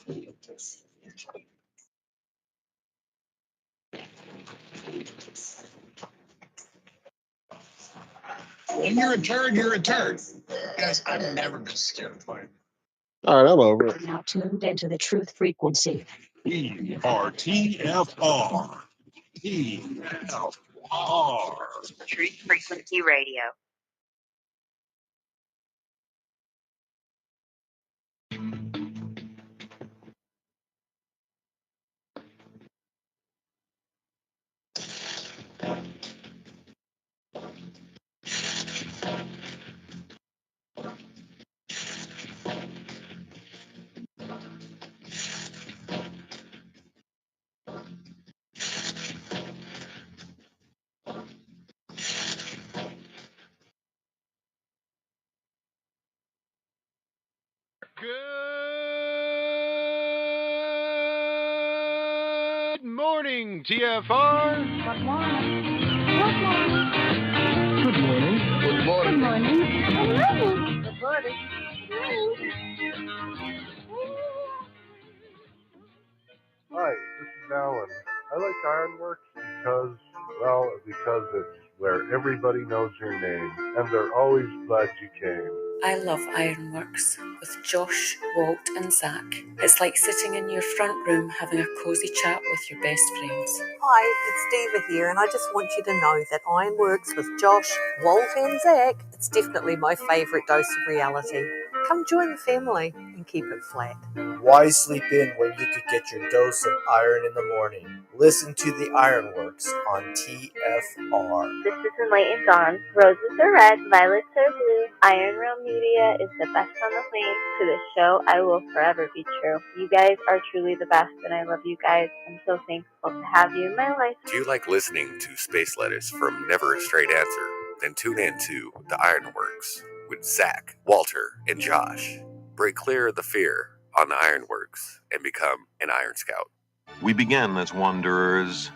When you're a turd, you're a turd. Guys, I've never been scared by it. All right, I'm over it. Now tuned into the truth frequency. TFR. TFR. Truth Frequency Radio. Good morning, TFR. Good morning. Good morning. Good morning. Good morning. Good morning. Hi, this is Alan. I like IRonworx because it's where everybody knows your name, and they're always glad you came. I love IRonworx with Josh, Walt and Zack. It's like sitting in your front room having a cosy chat with your best friends. Hi, it's Diva here, and I just want you to know that IRonworx with Josh, Walt and Zack, it's definitely my favourite dose of reality. Come join the family and keep it flat. Why sleep in when you could get your dose of iron in the morning? Listen to the IRonworx on TFR. This is Enlightened Dawn. Roses are red, violets are blue. Iron Realm Media is the best on the planet. To this show, I will forever be true. You guys are truly the best, and I love you guys. I'm so thankful to have you in my life. Do you like listening to space letters from Never a Straight Answer? Then tune in to the IRonworx with Zack, Walter, and Josh. Break clear of the fear on the IRonworx and become an Iron Scout. We began as wanderers,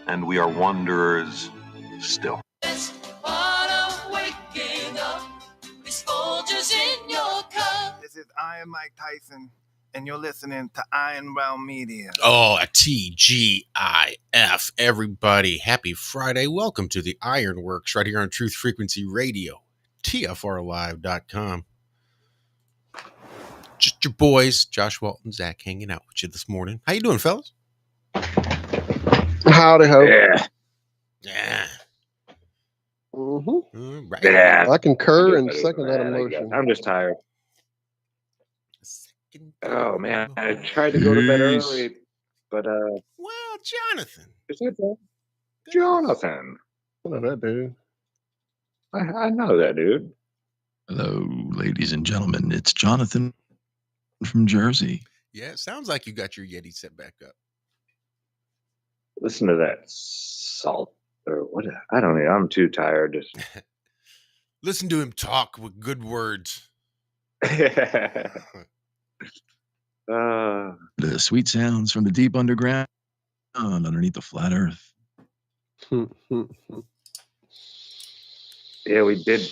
and we are wanderers still. Best part of waking up is Folgers in your cup. This is Iron Mike Tyson, and you're listening to Iron Realm Media. Oh, a TGIF, everybody. Happy Friday. Welcome to the IRonworx right here on Truth Frequency Radio, TFRlive.com. Just your boys, Josh, Walt, and Zack, hanging out with you this morning. How you doing, fellas? Howdy ho. Yeah. Mm-hmm. Right. Yeah. I concur and second that emotion. I'm just tired. Oh man, I tried to go to bed early, but well, Jonathan. Is it Jonathan? I know that dude. I know that dude. Hello, ladies and gentlemen. It's Jonathan from Jersey. Yeah, it sounds like you got your Yeti set back up. Listen to that salt or what? I don't know. I'm too tired. Just listen to him talk with good words. The sweet sounds from the deep underground underneath the flat earth. Yeah, we did.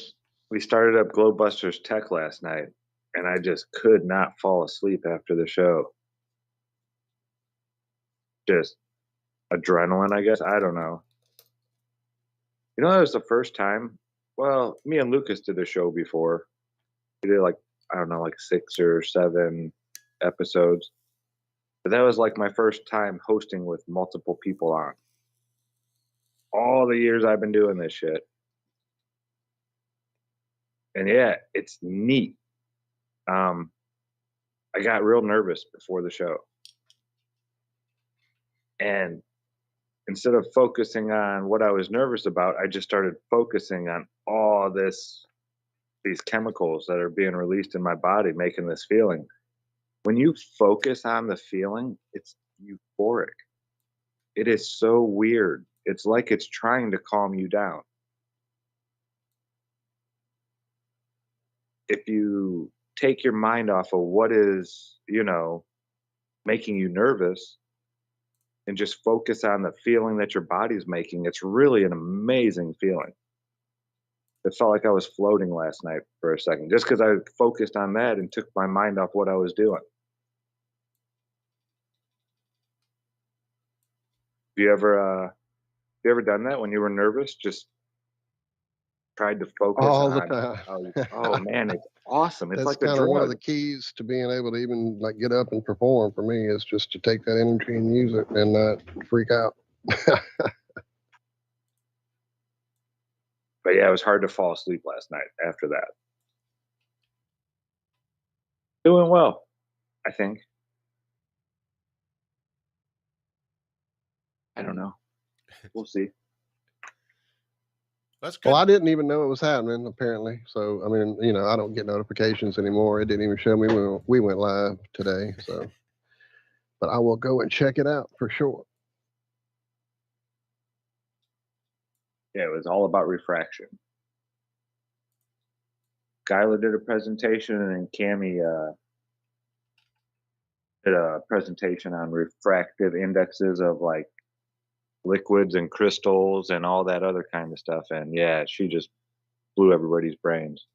We started up Glowbusters Tech last night, and I just could not fall asleep after the show. Just adrenaline, I guess. I don't know. You know, that was the first time. Well, me and Lucas did a show before. We did like 6 or 7 episodes. But that was like my first time hosting with multiple people on. All the years I've been doing this shit. And yeah, it's neat. I got real nervous before the show. And instead of focusing on what I was nervous about, I just started focusing on all these chemicals that are being released in my body, making this feeling. When you focus on the feeling, it's euphoric. It is so weird. It's like it's trying to calm you down. If you take your mind off of what is, making you nervous and just focus on the feeling that your body's making, it's really an amazing feeling. It felt like I was floating last night for a second, just because I focused on that and took my mind off what I was doing. You ever done that when you were nervous? Just tried to focus All the on. time. Oh man, it's awesome. It's That's like a kind of one of drug. the keys to being able to even like get up and perform for me is just to take that energy and use it and not freak out. But yeah, it was hard to fall asleep last night after that. Doing well, I think. I don't know. We'll see. That's good. Well, I didn't even know it was happening, apparently. So, I mean, you know, I don't get notifications anymore. It didn't even show me when we went live today. So, but I will go and check it out for sure. Yeah, it was all about refraction. Skylar did a presentation, and then Cammie did a presentation on refractive indexes of like liquids and crystals and all that other kind of stuff. And yeah, she just blew everybody's brains.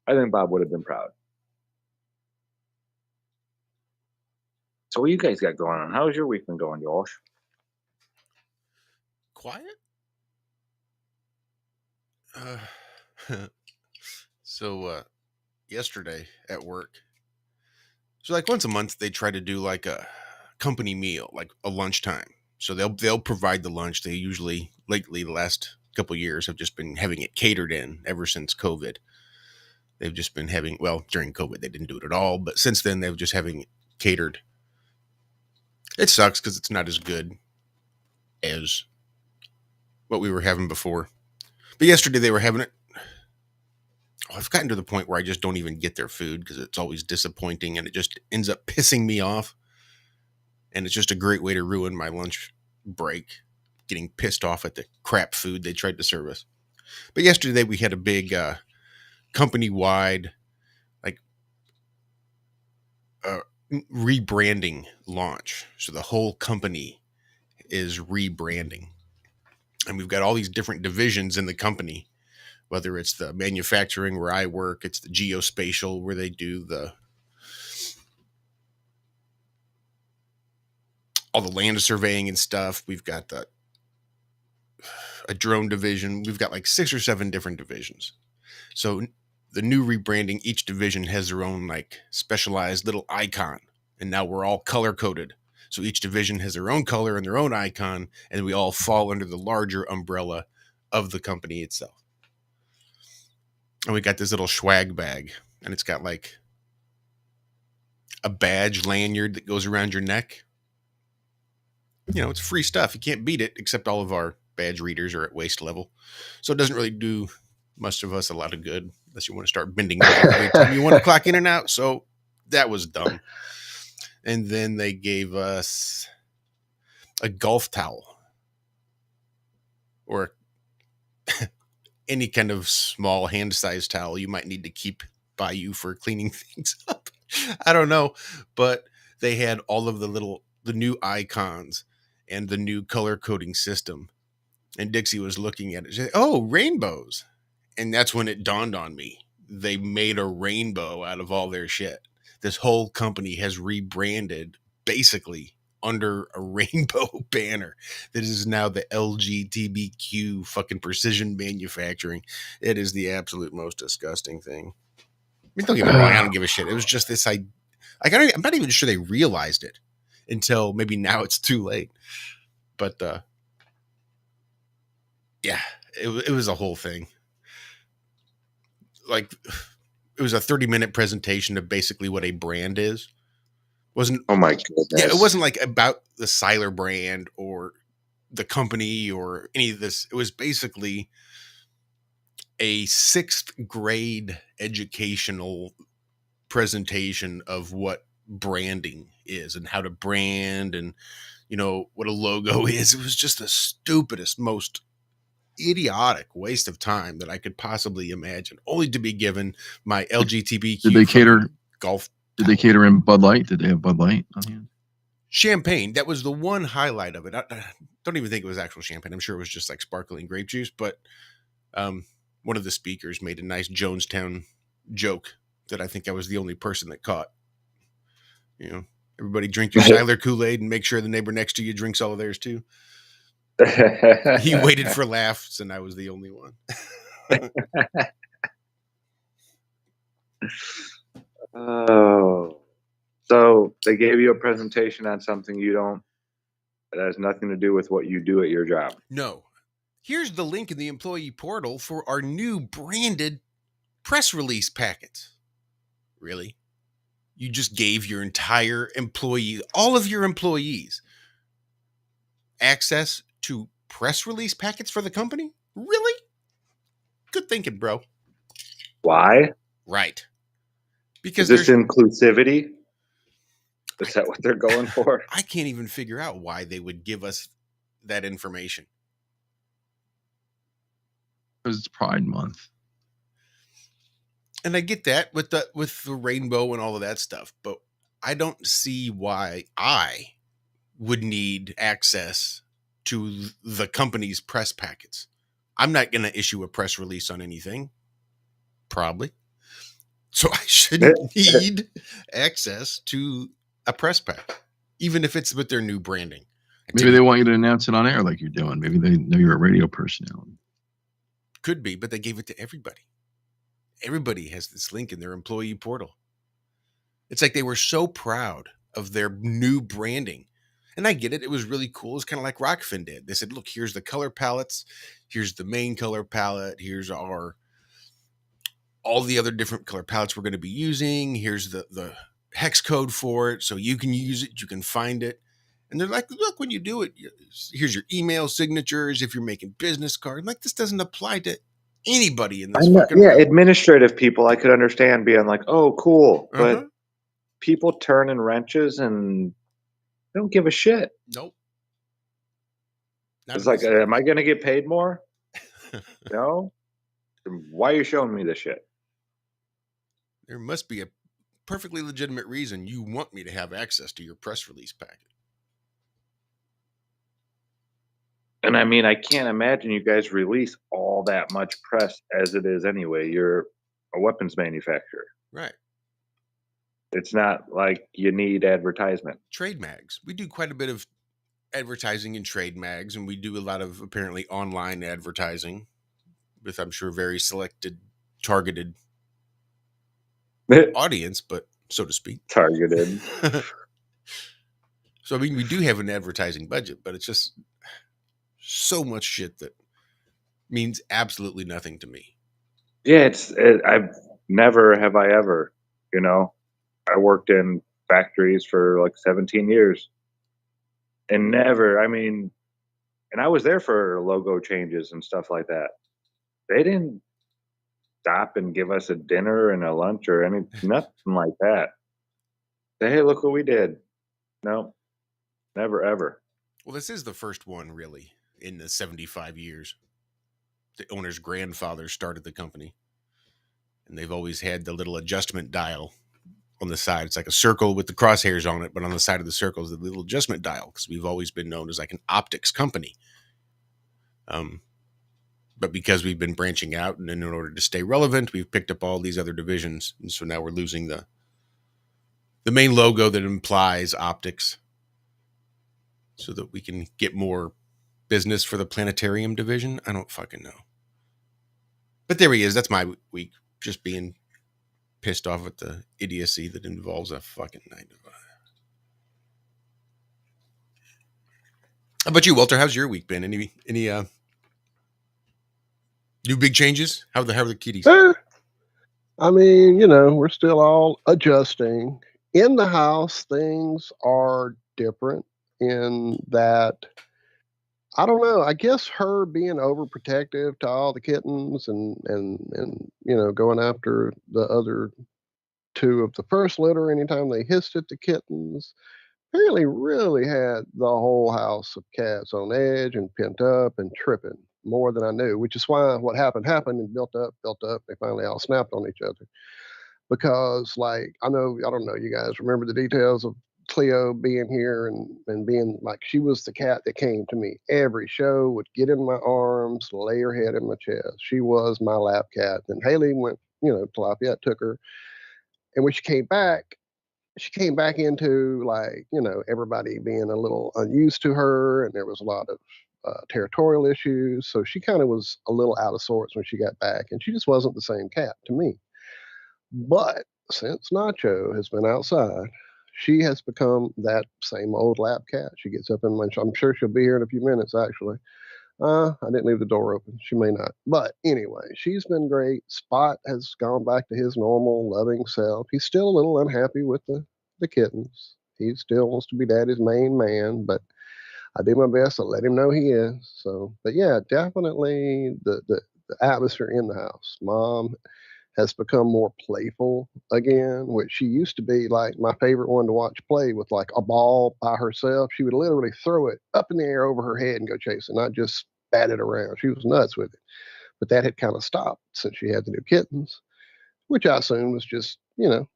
I think Bob would have been proud. So what you guys got going on? How's your week been going, Josh? Quiet? So yesterday at work, so like once a month they try to do like a company meal, like a lunchtime. So they'll provide the lunch. They usually, lately, the last couple of years, have just been having it catered in ever since COVID. They've just been having, well, during COVID they didn't do it at all, but since then they've just having it catered. It sucks because it's not as good as what we were having before. But yesterday they were having it. I've gotten to the point where I just don't even get their food because it's always disappointing and it just ends up pissing me off. And it's just a great way to ruin my lunch break, getting pissed off at the crap food they tried to serve us. But yesterday we had a big company-wide like rebranding launch. So the whole company is rebranding. And we've got all these different divisions in the company, whether it's the manufacturing where I work, it's the geospatial where they do all the land surveying and stuff. We've got a drone division. We've got like 6 or 7 different divisions. So the new rebranding, each division has their own like specialized little icon. And now we're all color coded. So each division has their own color and their own icon, and we all fall under the larger umbrella of the company itself. And we got this little swag bag, and it's got like a badge lanyard that goes around your neck. You know, it's free stuff. You can't beat it, except all of our badge readers are at waist level. So it doesn't really do most of us a lot of good unless you want to start bending over every time you want to clock in and out. So that was dumb. And then they gave us a golf towel or any kind of small hand-sized towel you might need to keep by you for cleaning things up. I don't know, but they had all of the new icons and the new color coding system. And Dixie was looking at it. She said, "Oh, rainbows." And that's when it dawned on me. They made a rainbow out of all their shit. This whole company has rebranded basically under a rainbow banner that is now the LGBTQ fucking precision manufacturing. It is the absolute most disgusting thing. I mean, don't get me wrong, I don't give a shit. It was just this, I'm not even sure they realized it until maybe now it's too late. But yeah, it was a whole thing. Like, it was a 30-minute presentation of basically what a brand is. Wasn't, oh my goodness. Yeah, it wasn't like about the Siler brand or the company or any of this. It was basically a 6th grade educational presentation of what branding is and how to brand and, you know, what a logo is. It was just the stupidest, most idiotic waste of time that I could possibly imagine, only to be given my LGBTQ Did they cater golf. Did they cater in Bud Light? Did they have Bud Light on hand? Champagne. That was the one highlight of it. I don't even think it was actual champagne. I'm sure it was just like sparkling grape juice, but one of the speakers made a nice Jonestown joke that I think I was the only person that caught. You know, Everybody drink your Siler Kool-Aid and make sure the neighbor next to you drinks all of theirs too. He waited for laughs, and I was the only one. Oh, so they gave you a presentation on something that has nothing to do with what you do at your job. No. Here's the link in the employee portal for our new branded press release packets. Really? You just gave your entire employee, all of your employees, access to press release packets for the company? Really? Good thinking, bro. Why? Right. Because is this inclusivity? Is that what they're going for? I can't even figure out why they would give us that information. Because it's Pride Month. And I get that with the rainbow and all of that stuff, but I don't see why I would need access to the company's press packets. I'm not going to issue a press release on anything, probably. So I shouldn't need access to a press pack, even if it's with their new branding. Maybe they want you to announce it on air like you're doing. Maybe they know you're a radio personality. Could be, but they gave it to everybody. Everybody has this link in their employee portal. It's like they were so proud of their new branding. And I get it. It was really cool. It's kind of like Rockfin did. They said, look, here's the color palettes. Here's the main color palette. Here's all the other different color palettes we're going to be using. Here's the hex code for it. So you can use it. You can find it. And they're like, look, when you do it, here's your email signatures. If you're making business cards, like this doesn't apply to anybody in this fucking realm. Administrative people, I could understand being like, oh, cool. But people turning wrenches and don't give a shit. Nope. It's like, am I going to get paid more? No. Why are you showing me this shit? There must be a perfectly legitimate reason you want me to have access to your press release packet. And I mean, I can't imagine you guys release all that much press as it is anyway. You're a weapons manufacturer. Right. It's not like you need advertisement. Trade mags. We do quite a bit of advertising in trade mags, and we do a lot of apparently online advertising with, I'm sure, very selected, targeted audience, but so to speak. Targeted. So, I mean, we do have an advertising budget, but it's just so much shit that means absolutely nothing to me. Yeah, I've never have I ever, I worked in factories for like 17 years and never, and I was there for logo changes and stuff like that. They didn't stop and give us a dinner and a lunch or nothing like that. Say, hey, look what we did. No, never, ever. Well, this is the first one really in the 75 years. The owner's grandfather started the company, and they've always had the little adjustment dial on the side. It's like a circle with the crosshairs on it, but on the side of the circle is the little adjustment dial, because we've always been known as like an optics company. But because we've been branching out, and in order to stay relevant, we've picked up all these other divisions, and so now we're losing the main logo that implies optics, so that we can get more business for the planetarium division. I don't fucking know. But there he is. That's my week. Just being pissed off at the idiocy that involves a fucking 9 to 5. How about you, Walter? How's your week been? Any new big changes? How are the kitties? I mean, we're still all adjusting. In the house, things are different in that, I don't know, I guess her being overprotective to all the kittens and going after the other two of the first litter anytime they hissed at the kittens, apparently really had the whole house of cats on edge and pent up and tripping more than I knew, which is why what happened and built up. They finally all snapped on each other. Because, I don't know, you guys remember the details of Cleo being here and being like, she was the cat that came to me every show, would get in my arms, lay her head in my chest. She was my lap cat. And Haley went, to Lafayette, took her. And when she came back, she came back into, like, everybody being a little unused to her, and there was a lot of territorial issues. So she kind of was a little out of sorts when she got back, and she just wasn't the same cat to me. But since Nacho has been outside, she has become that same old lap cat. She gets up and I'm sure she'll be here in a few minutes, actually. I didn't leave the door open. She may not. But anyway, she's been great. Spot has gone back to his normal, loving self. He's still a little unhappy with the kittens. He still wants to be daddy's main man, but I do my best to let him know he is. So, but yeah, definitely the atmosphere in the house. Mom has become more playful again, which she used to be like my favorite one to watch play with, like a ball by herself. She would literally throw it up in the air over her head and go chase it, not just bat it around. She was nuts with it. But that had kind of stopped since she had the new kittens, which I assume was just,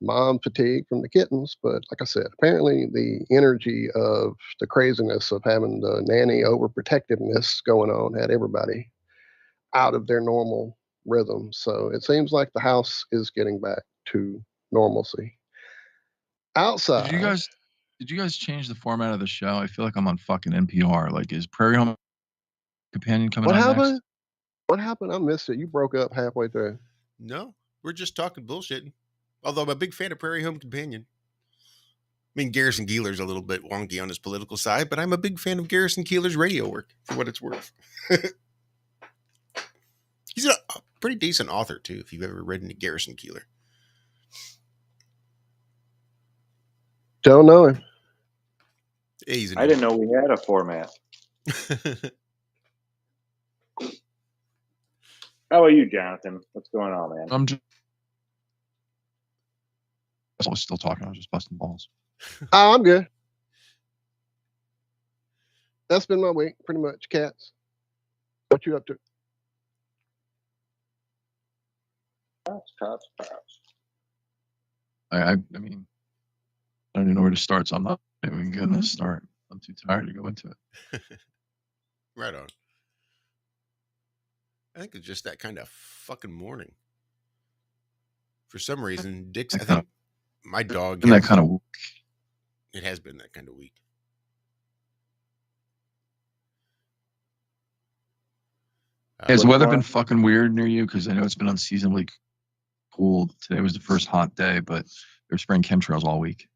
mom fatigue from the kittens. But like I said, apparently the energy of the craziness of having the nanny overprotectiveness going on had everybody out of their normal rhythm. So it seems like the house is getting back to normalcy. Outside. Did you guys change the format of the show? I feel like I'm on fucking NPR. Like, is Prairie Home Companion coming What on happened? next? What happened? I missed it. You broke up halfway through. No, we're just talking bullshitting. Although I'm a big fan of Prairie Home Companion. I mean, Garrison Keillor's a little bit wonky on his political side, but I'm a big fan of Garrison Keillor's radio work, for what it's worth. He's a pretty decent author, too, if you've ever read any Garrison Keillor. Don't know him. I didn't know we had a format. How about you, Jonathan? What's going on, man? I'm still talking. I was just busting balls. Oh, I'm good. That's been my week, pretty much. Cats. What you up to? Cops. I mean, I don't even know where to start, so I'm not even going to start. I'm too tired to go into it. Right on. I think it's just that kind of fucking morning. For some reason, Dick's. I think my dog. That kind of. It has been that kind of week. Has the weather been fucking weird near you? Because I know it's been unseasonably cool. Today was the first hot day, but they're spraying chemtrails all week.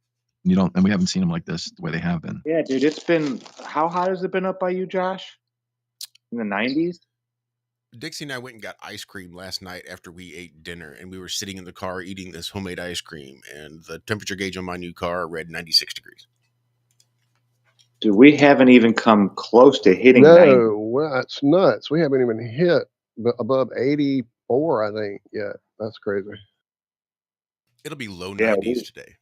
And we haven't seen them like this the way they have been. Yeah, dude, it's been. How hot has it been up by you, Josh? In the 90s? Dixie and I went and got ice cream last night after we ate dinner, and we were sitting in the car eating this homemade ice cream, and the temperature gauge on my new car read 96 degrees. Dude, we haven't even come close to hitting 90. No, well, that's nuts. We haven't even hit above 84, I think, yet. That's crazy. It'll be low 90s today.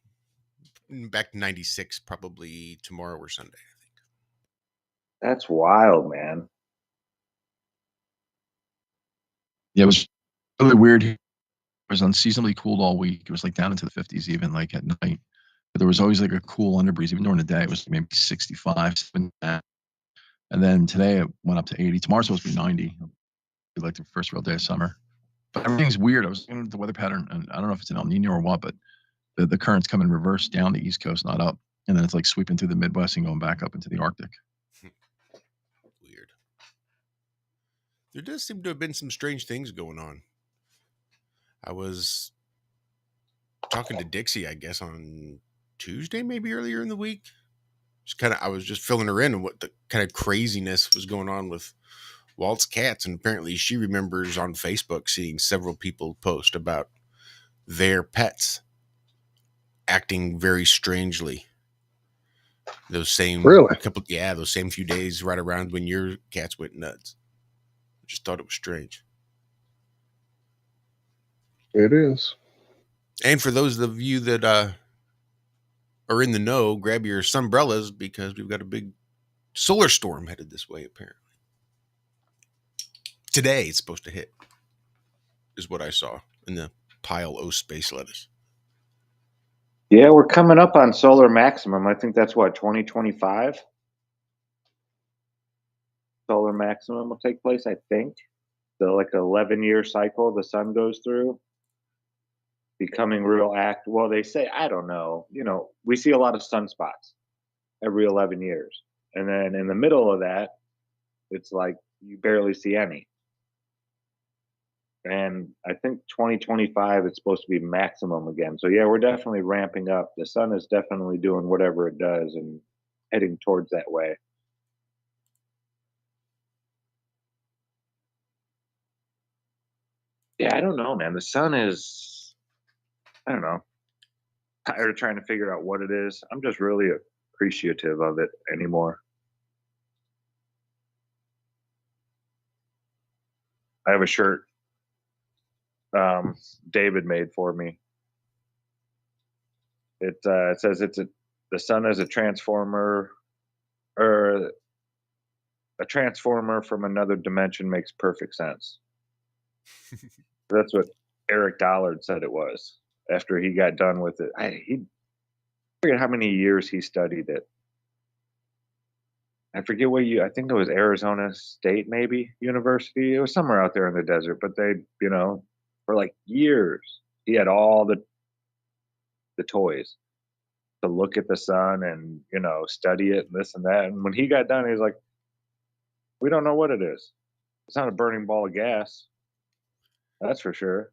Back to 96 probably tomorrow or Sunday, I think. That's wild, man. Yeah, it was really weird. It was unseasonably cooled all week. It was like down into the 50s even, like at night. But there was always like a cool underbreeze. Even during the day, it was maybe 65, 70. And then today it went up to 80. Tomorrow's supposed to be 90. It'll be like the first real day of summer. But everything's weird. I was looking at the weather pattern, and I don't know if it's an El Nino or what, but the currents come in reverse down the East Coast, not up. And then it's like sweeping through the Midwest and going back up into the Arctic. Weird. There does seem to have been some strange things going on. I was talking to Dixie, I guess, on Tuesday, maybe earlier in the week. I was just filling her in on what the kind of craziness was going on with Walt's cats. And apparently she remembers on Facebook seeing several people post about their pets acting very strangely. Those same those same few days right around when your cats went nuts. I just thought it was strange. It is. And for those of you that are in the know, grab your sunbrellas because we've got a big solar storm headed this way, apparently. Today it's supposed to hit, is what I saw in the pile of space lettuce. Yeah, we're coming up on solar maximum. I think that's what, 2025? Solar maximum will take place, I think. So like an 11-year cycle the sun goes through. becoming real active. Well, they say, I don't know, we see a lot of sunspots every 11 years. And then in the middle of that, it's like you barely see any. And I think 2025 it's supposed to be maximum again. So yeah, we're definitely ramping up. The sun is definitely doing whatever it does and heading towards that way. Yeah, I don't know, man. The sun is, I don't know, tired of trying to figure out what it is. I'm just really appreciative of it anymore. I have a shirt David made for me. It says the sun is a transformer, or a transformer from another dimension makes perfect sense. That's what Eric Dollard said it was after he got done with it. He forget how many years he studied it. I forget I think it was Arizona State, maybe University. It was somewhere out there in the desert, but they, for like years, he had all the toys to look at the sun and, study it and this and that. And when he got done, he was like, we don't know what it is. It's not a burning ball of gas. That's for sure.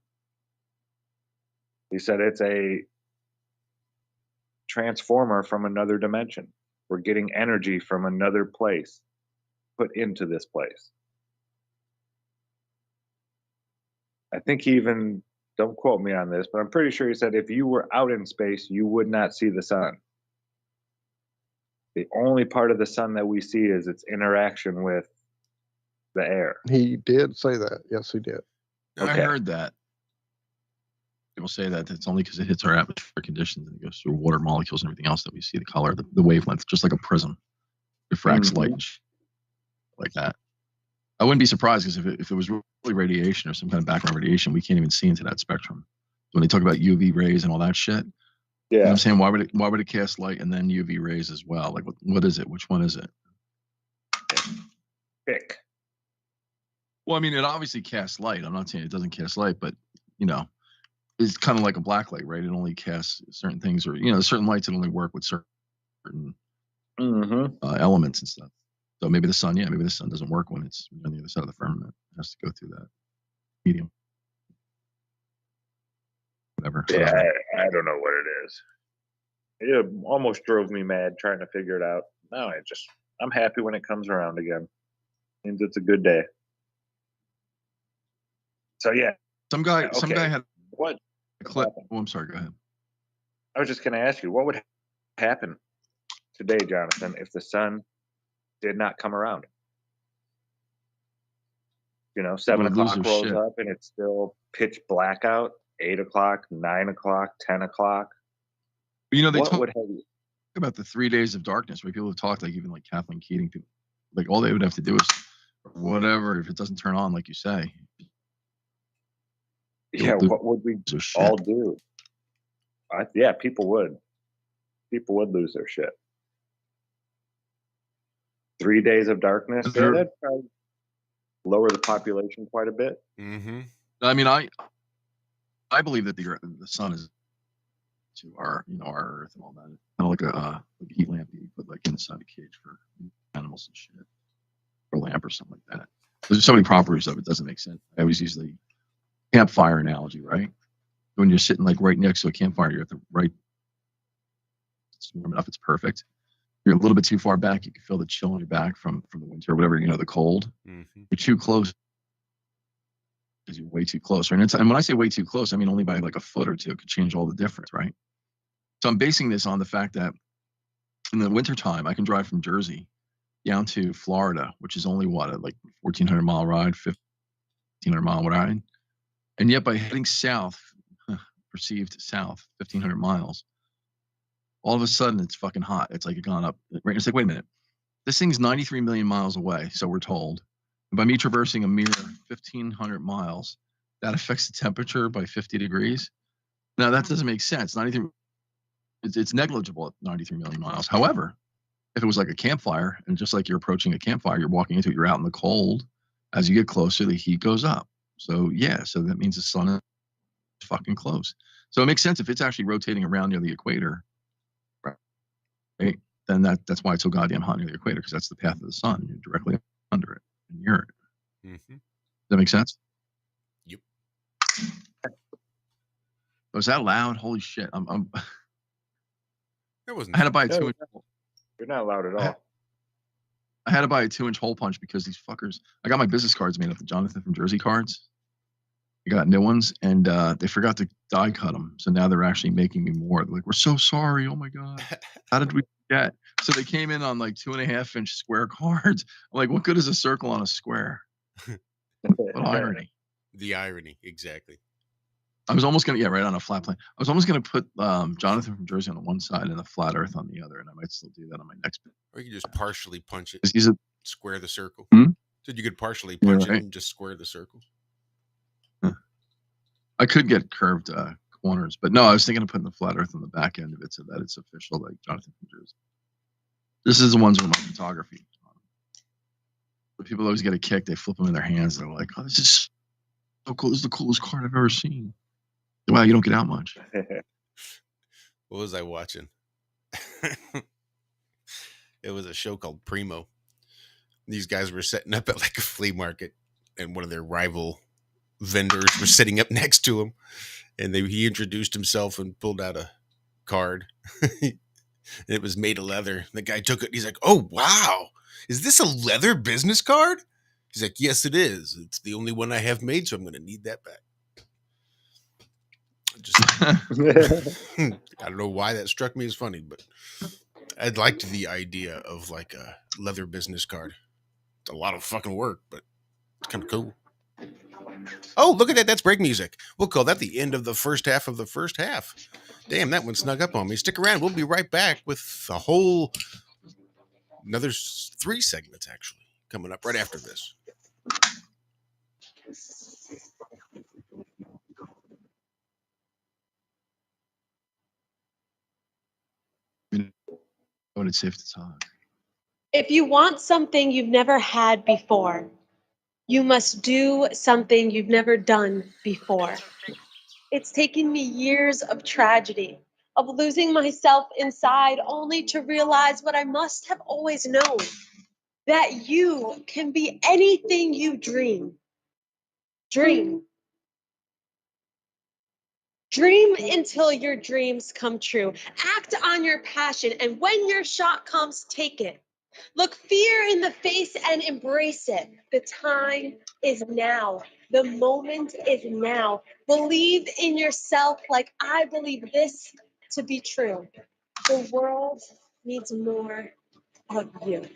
He said it's a transformer from another dimension. We're getting energy from another place put into this place. I think he even, don't quote me on this, but I'm pretty sure he said if you were out in space, you would not see the sun. The only part of the sun that we see is its interaction with the air. He did say that. Yes, he did. I heard that. People say that it's only because it hits our atmospheric conditions and it goes through water molecules and everything else that we see the color, the wavelength, just like a prism. Refracts light like that. I wouldn't be surprised because if it was really radiation or some kind of background radiation, we can't even see into that spectrum. When they talk about UV rays and all that shit, yeah, you know what I'm saying, why would it cast light and then UV rays as well? Like what is it? Which one is it? Pick. Well, I mean, it obviously casts light. I'm not saying it doesn't cast light, but it's kind of like a black light, right? It only casts certain things, or certain lights that only work with certain elements and stuff. So maybe the sun doesn't work when it's on the other side of the firmament. It has to go through that medium. Whatever. Yeah, I don't know what it is. It almost drove me mad trying to figure it out. No, I'm happy when it comes around again. Means it's a good day. So yeah. Some guy had what? Oh, I'm sorry. Go ahead. I was just going to ask you, what would happen today, Jonathan, if the sun did not come around? 7 o'clock rolls up and it's still pitch black out. 8 o'clock, 9 o'clock, 10 o'clock. They talk about the 3 days of darkness, where people have talked, like even like Kathleen Keating, people, like all they would have to do is whatever, if it doesn't turn on, like you say. Yeah, what would we all do? Yeah, people would. People would lose their shit. 3 days of darkness, that'd probably lower the population quite a bit. Mm-hmm. I mean, I believe that the sun is to our our Earth and all that. Kind of like a heat lamp you put like inside a cage for animals and shit, or a lamp or something like that. There's so many properties of it, doesn't make sense. I always use the campfire analogy, right? When you're sitting like right next to a campfire, you're at the right. It's warm enough, it's perfect. You're a little bit too far back, you can feel the chill on your back from the winter or whatever, the cold. Mm-hmm. You're too close. Because you're way too close, right? And when I say way too close, I mean only by like a foot or two. It could change all the difference, right? So I'm basing this on the fact that in the wintertime, I can drive from Jersey down to Florida, which is only like 1,400 mile ride, 1,500 mile ride. And yet by heading south, perceived south, 1,500 miles, all of a sudden it's fucking hot. It's like it gone up. Right? It's like, wait a minute. This thing's 93 million miles away, so we're told. And by me traversing a mere 1,500 miles, that affects the temperature by 50 degrees. Now, that doesn't make sense. It's negligible at 93 million miles. However, if it was like a campfire, and just like you're approaching a campfire, you're walking into it, you're out in the cold. As you get closer, the heat goes up. So, yeah, so that means the sun fucking close. So it makes sense if it's actually rotating around near the equator, right? Then that's why it's so goddamn hot near the equator, because that's the path of the sun. You're directly under it and near it. Mm-hmm. Does that make sense? Yep. Was that loud? Holy shit! It wasn't. I had to buy a 2-inch. You're not loud at all. I had to buy a 2-inch hole punch because these fuckers. I got my business cards made up, the Jonathan from Jersey cards. I got new ones, and they forgot to die cut them. So now they're actually making me more. They're like, we're so sorry. Oh my god, how did we forget? So they came in on like 2.5-inch square cards. I'm like, what good is a circle on a square? What irony. The irony, exactly. I was almost gonna right on a flat plane. I was almost gonna put Jonathan from Jersey on the one side and the flat Earth on the other, and I might still do that on my next bit. Or you could just partially punch it. Square the circle. So you could partially punch it and just square the circle. I could get curved corners, but no, I was thinking of putting the flat Earth on the back end of it so that it's official, like Jonathan from Jersey. This is the ones with my photography. But people always get a kick. They flip them in their hands. They're like, "Oh, this is so cool! This is the coolest card I've ever seen." Wow, you don't get out much. What was I watching? It was a show called Primo. These guys were setting up at like a flea market, and one of their rival vendors was sitting up next to him, and he introduced himself and pulled out a card. It was made of leather. The guy took it. He's like, "Oh wow, is this a leather business card?" He's like, "Yes, it is. It's the only one I have made, so I'm going to need that back." I don't know why that struck me as funny, but I liked the idea of like a leather business card. It's a lot of fucking work, but it's kind of cool. Oh, look at that. That's break music. We'll call that the end of the first half of the first half. Damn, that one snuck up on me. Stick around. We'll be right back with another 3 segments, actually, coming up right after this. When it's safe to talk. If you want something you've never had before, you must do something you've never done before. It's taken me years of tragedy, of losing myself inside, only to realize what I must have always known, that you can be anything you dream. Dream. Dream until your dreams come true. Act on your passion, and when your shot comes, take it. Look fear in the face and embrace it. The time is now. The moment is now. Believe in yourself like I believe this to be true. The world needs more of you.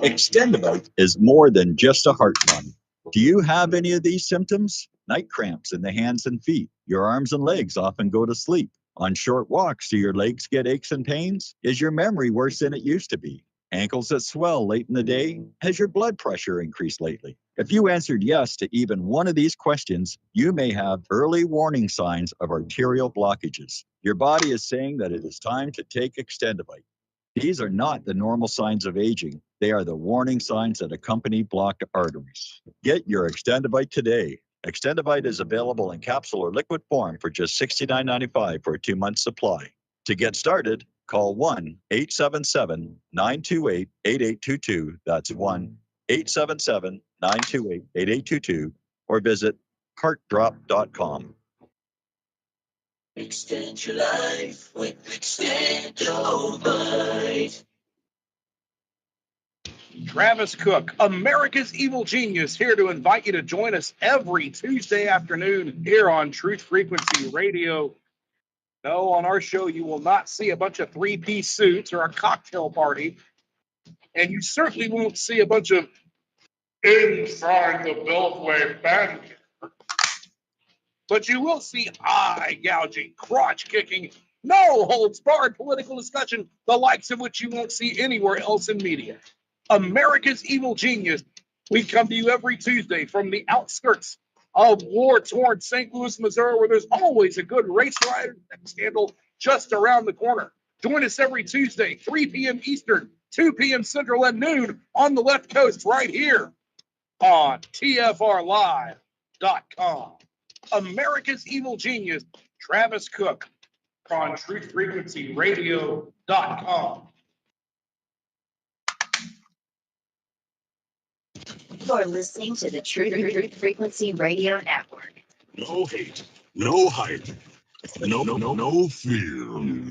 Extendivite is more than just a heart run. Do you have any of these symptoms? Night cramps in the hands and feet. Your arms and legs often go to sleep. On short walks, do your legs get aches and pains? Is your memory worse than it used to be? Ankles that swell late in the day? Has your blood pressure increased lately? If you answered yes to even one of these questions, you may have early warning signs of arterial blockages. Your body is saying that it is time to take Extendivite. These are not the normal signs of aging. They are the warning signs that accompany blocked arteries. Get your Extendivite today. Extendivite is available in capsule or liquid form for just $69.95 for a 2-month supply. To get started, call 1-877-928-8822. That's 1-877-928-8822 or visit heartdrop.com. Extend your life with Extendivite. Travis Cook, America's Evil Genius, here to invite you to join us every Tuesday afternoon here on Truth Frequency Radio. No, on our show, you will not see a bunch of 3-piece suits or a cocktail party. And you certainly won't see a bunch of inside the Beltway band. But you will see eye gouging, crotch kicking, no holds barred political discussion, the likes of which you won't see anywhere else in media. America's Evil Genius. We come to you every Tuesday from the outskirts of war-torn St. Louis, Missouri, where there's always a good race rider scandal just around the corner. Join us every Tuesday, 3 p.m. Eastern, 2 p.m. Central and noon on the left coast right here on TFRlive.com. America's Evil Genius, Travis Cook on TruthFrequencyRadio.com. You're listening to the Truth Frequency Radio Network. No hate, no hype, no fear.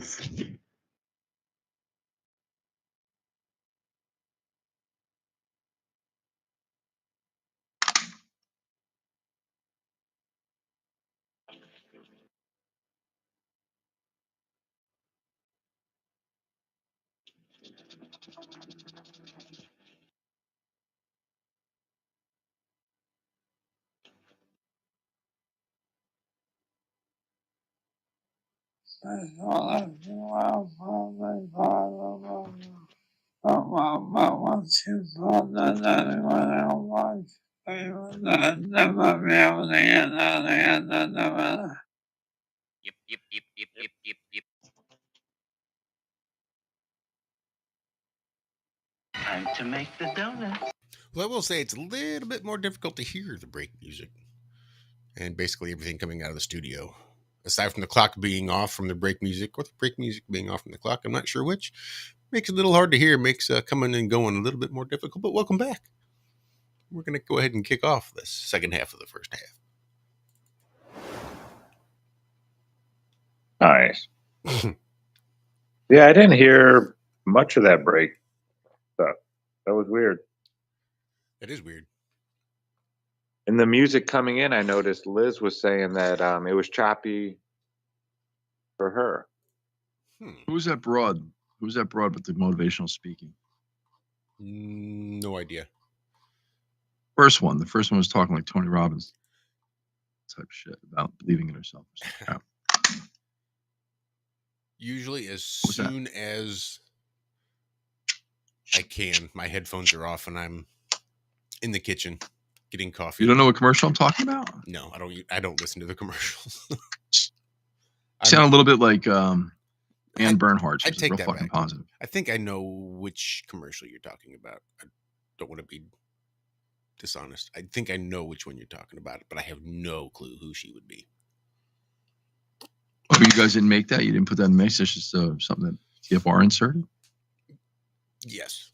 Time to make the donuts. Well, I will say it's a little bit more difficult to hear the break music and basically everything coming out of the studio. Aside from the clock being off from the break music or the break music being off from the clock, I'm not sure which. Makes it a little hard to hear, makes coming and going a little bit more difficult, but welcome back. We're going to go ahead and kick off this second half of the first half. Nice. Yeah, I didn't hear much of that break stuff. That was weird. It is weird. In the music coming in, I noticed Liz was saying that it was choppy for her. Who was that broad? Who was that broad with the motivational speaking? No idea. The first one was talking like Tony Robbins type shit about believing in herself. Usually as soon as I can, my headphones are off and I'm in the kitchen getting coffee. You don't know what commercial I'm talking about? No, I don't listen to the commercials. You sound a little bit like Ann Bernhardt. I She's take real that fucking back. positive. I think I know which commercial you're talking about. I don't want to be dishonest. I think I know which one you're talking about, but I have no clue who she would be. Oh, you guys didn't make that? You didn't put that in the mix? It's just something that TFR inserted? Yes.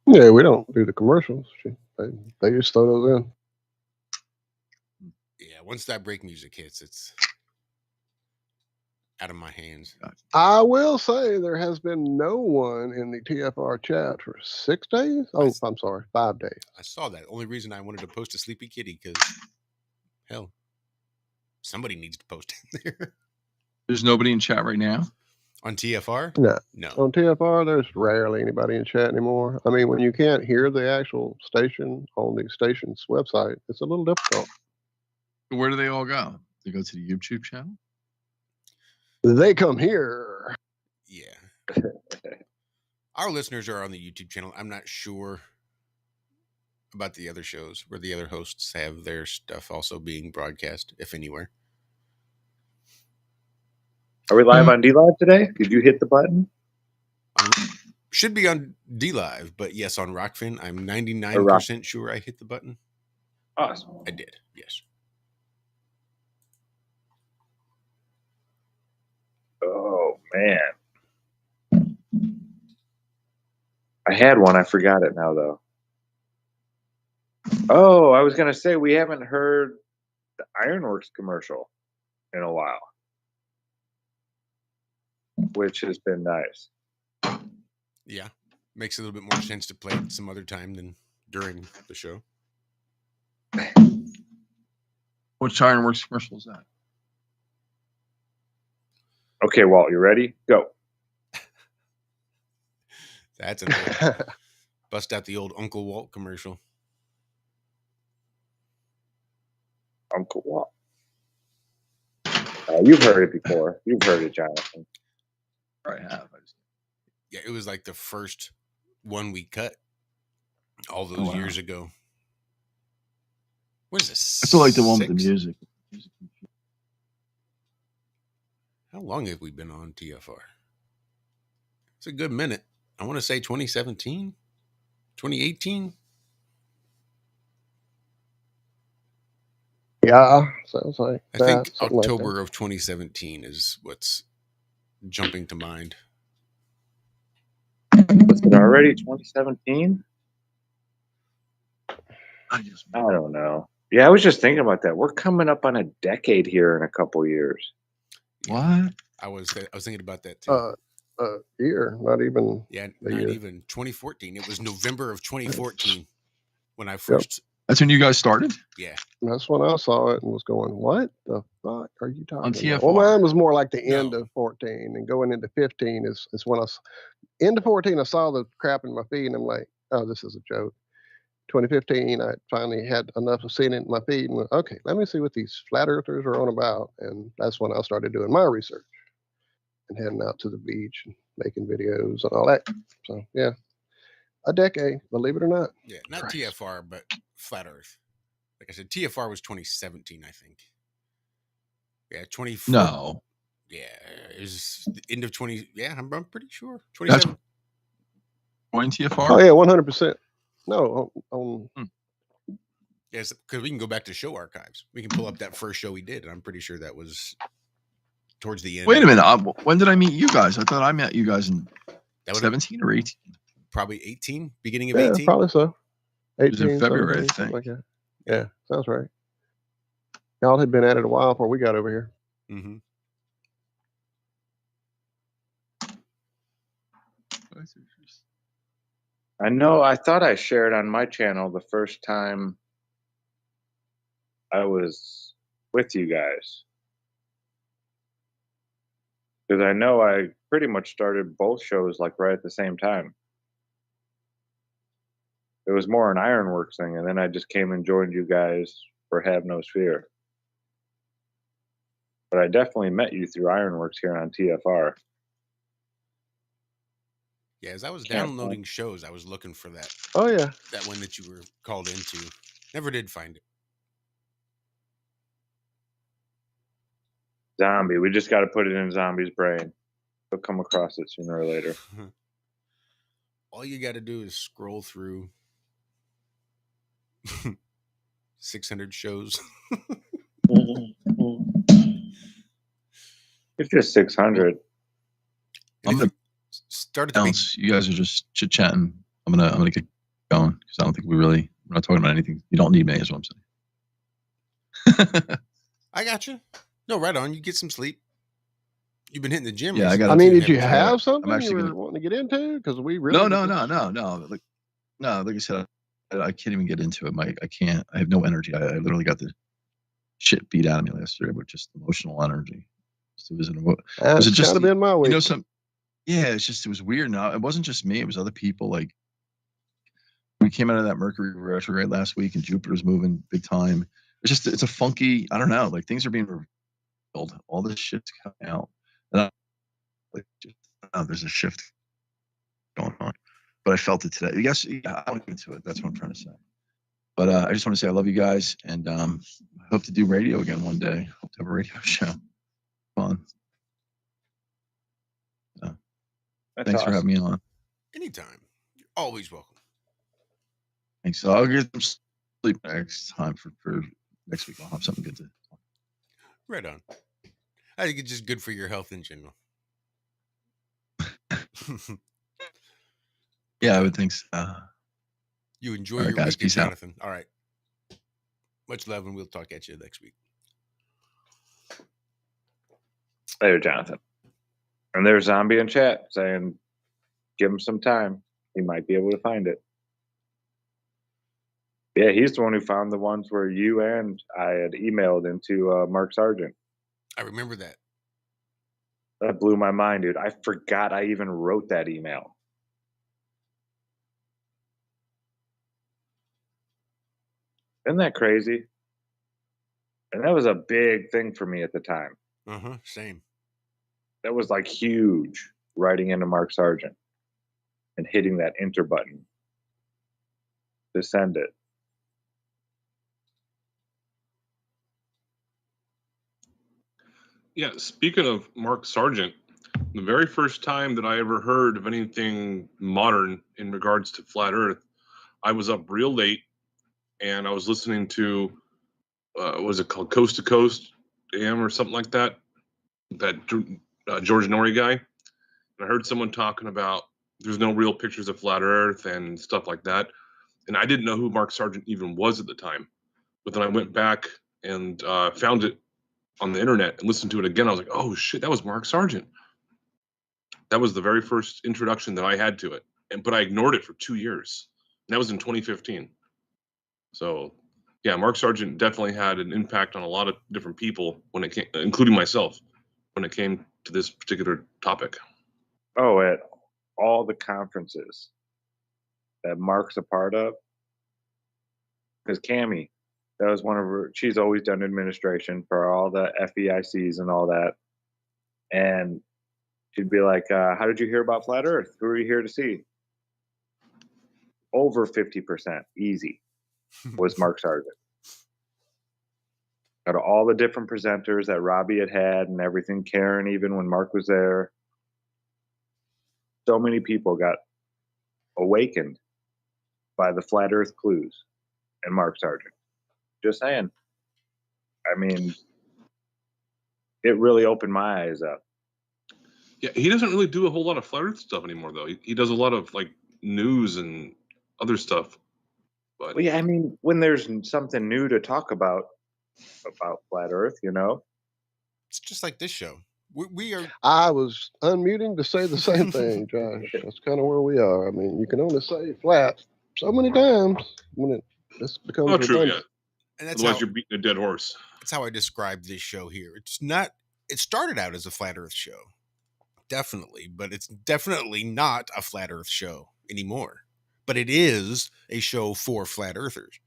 Yeah, we don't do the commercials. They just throw those in. Yeah, once that break music hits, it's out of my hands. I will say there has been no one in the TFR chat for 6 days. Oh, I'm sorry, 5 days. I saw that. Only reason I wanted to post a Sleepy Kitty because, hell, somebody needs to post in there. There's nobody in chat right now? On TFR? No. On TFR, there's rarely anybody in chat anymore. I mean, when you can't hear the actual station on the station's website, it's a little difficult. Where do they all go? They go to the YouTube channel? They come here. Yeah. Our listeners are on the YouTube channel. I'm not sure about the other shows where the other hosts have their stuff also being broadcast, if anywhere. Are we live on D-Live today? Did you hit the button? Should be on D-Live, but yes, on Rockfin, I'm 99% sure I hit the button. Awesome. I did, yes. Oh, man. I had one. I forgot it now, though. Oh, I was going to say we haven't heard the IRonworx commercial in a while, which has been nice. Yeah. Makes a little bit more sense to play it some other time than during the show. Which IRonworx commercial is that? Okay, Walt, you ready? Go. That's an bust out the old Uncle Walt commercial. Uncle Walt. You've heard it before. You've heard it, Jonathan. I have. Yeah, it was like the first one we cut all those years ago. What is this? I still like the one with the music. How long have we been on TFR? It's a good minute. I want to say 2017, 2018. Yeah, sounds like I that. think Something like October that. of 2017 is what's jumping to mind. Was it already 2017? I don't know. Yeah, I was just thinking about that. We're coming up on a decade here in a couple years. What? I was thinking about that too. Year, not even. Yeah, the not year. even 2014. It was November of 2014 when I Yep. first. That's when you guys started? Yeah. That's when I saw it and was going, "What the fuck are you talking On about?" TFR. Well, mine was more like the end No. of 14 and going into 15 is when into 14 I saw the crap in my feed and I'm like, "Oh, this is a joke." 2015, I finally had enough of seeing it in my feed and went, "Okay, let me see what these flat earthers are on about." And that's when I started doing my research and heading out to the beach and making videos and all that. So yeah, a decade, believe it or not. Yeah, not TFR, but Flat Earth. Like I said, TFR was 2017, I think. Yeah, 24. No. Yeah, it was the end of 20. Yeah, I'm pretty sure. That's 27. going TFR? Oh yeah, 100%. No, on Yes, because we can go back to show archives. We can pull up that first show we did, and I'm pretty sure that was towards the end. Wait a minute. When did I meet you guys? I thought I met you guys in 17 or 18. Probably 18, beginning of yeah, 18. probably so. It was 18, in February, 17, I something think. like that. Yeah, sounds right. Y'all had been at it a while before we got over here. Mm-hmm. I know. I thought I shared on my channel the first time I was with you guys. Because I know I pretty much started both shows like right at the same time. It was more an IRonworx thing, and then I just came and joined you guys for Have No Sphere. But I definitely met you through IRonworx here on TFR. Yeah, as I was downloading shows, I was looking for that. Oh yeah, that one that you were called into. Never did find it. Zombie. We just got to put it in Zombie's brain. He'll come across it sooner or later. All you got to do is scroll through 600 shows. It's just 600. I'm gonna start at the You guys are just chit chatting. I'm gonna get going because I don't think we're not talking about anything. You don't need me, is what I'm saying. I got you. No, right on. You get some sleep. You've been hitting the gym. Yeah, recently, I mean, too, did you haven't have something I'm you actually were wanting to get into? Because we really No. Like I said, I can't even get into it. I can't. I have no energy. I literally got the shit beat out of me last year with just emotional energy. So was it just kind of been my week? Yeah, it was weird. Now it wasn't just me. It was other people. Like we came out of that Mercury retrograde last week, and Jupiter's moving big time. It's a funky. I don't know. Like things are being revealed. All this shit's coming out, and there's a shift going on. But I felt it today. Yes, I won't get into it. That's what I'm trying to say. But I just want to say I love you guys, and I hope to do radio again one day. Hope to have a radio show. Fun. Thanks for having me on. Anytime. You're always welcome. Thanks. So I'll get some sleep next time for next week. I'll have something good to. Right on. I think it's just good for your health in general. Yeah, I would think so. You enjoy All right, your guys, weekend, peace out. Jonathan. All right. Much love, and we'll talk at you next week. Later, Jonathan. And there's Zombie in chat saying, give him some time. He might be able to find it. Yeah, he's the one who found the ones where you and I had emailed into Mark Sargent. I remember that. That blew my mind, dude. I forgot I even wrote that email. Isn't that crazy? And that was a big thing for me at the time. Same. That was like huge, writing into Mark Sargent and hitting that enter button to send it. Yeah, speaking of Mark Sargent, The very first time that I ever heard of anything modern in regards to flat Earth, I was up real late and I was listening to, what was it called, Coast to Coast AM or something like that, George Norrie guy. And I heard someone talking about there's no real pictures of flat Earth and stuff like that. And I didn't know who Mark Sargent even was at the time. But then I went back and found it on the internet and listened to it again. I was like, oh shit, that was Mark Sargent. That was the very first introduction that I had to it. But I ignored it for 2 years. And that was in 2015. So yeah, Mark Sargent definitely had an impact on a lot of different people when it came, including myself, when it came to this particular topic. Oh, at all the conferences that Mark's a part of, because Cammie, that was one of her, she's always done administration for all the FEICs and all that. And she'd be like, how did you hear about Flat Earth? Who are you here to see? Over 50%, easy, was Mark Sargent. Out of all the different presenters that Robbie had and everything, Karen, even when Mark was there, so many people got awakened by the Flat Earth clues and Mark Sargent. Just saying. I mean, it really opened my eyes up. Yeah, he doesn't really do a whole lot of flat Earth stuff anymore, though. He does a lot of like news and other stuff. But well, yeah, I mean, when there's something new to talk about flat Earth, you know, it's just like this show. We are. I was unmuting to say the same thing, Josh. That's kind of where we are. I mean, you can only say flat so many times when this becomes redundant. Yeah. And that's otherwise, you're beating a dead horse. That's how I describe this show here. It's not. It started out as a flat Earth show, definitely, but it's definitely not a flat Earth show anymore. But it is a show for flat Earthers.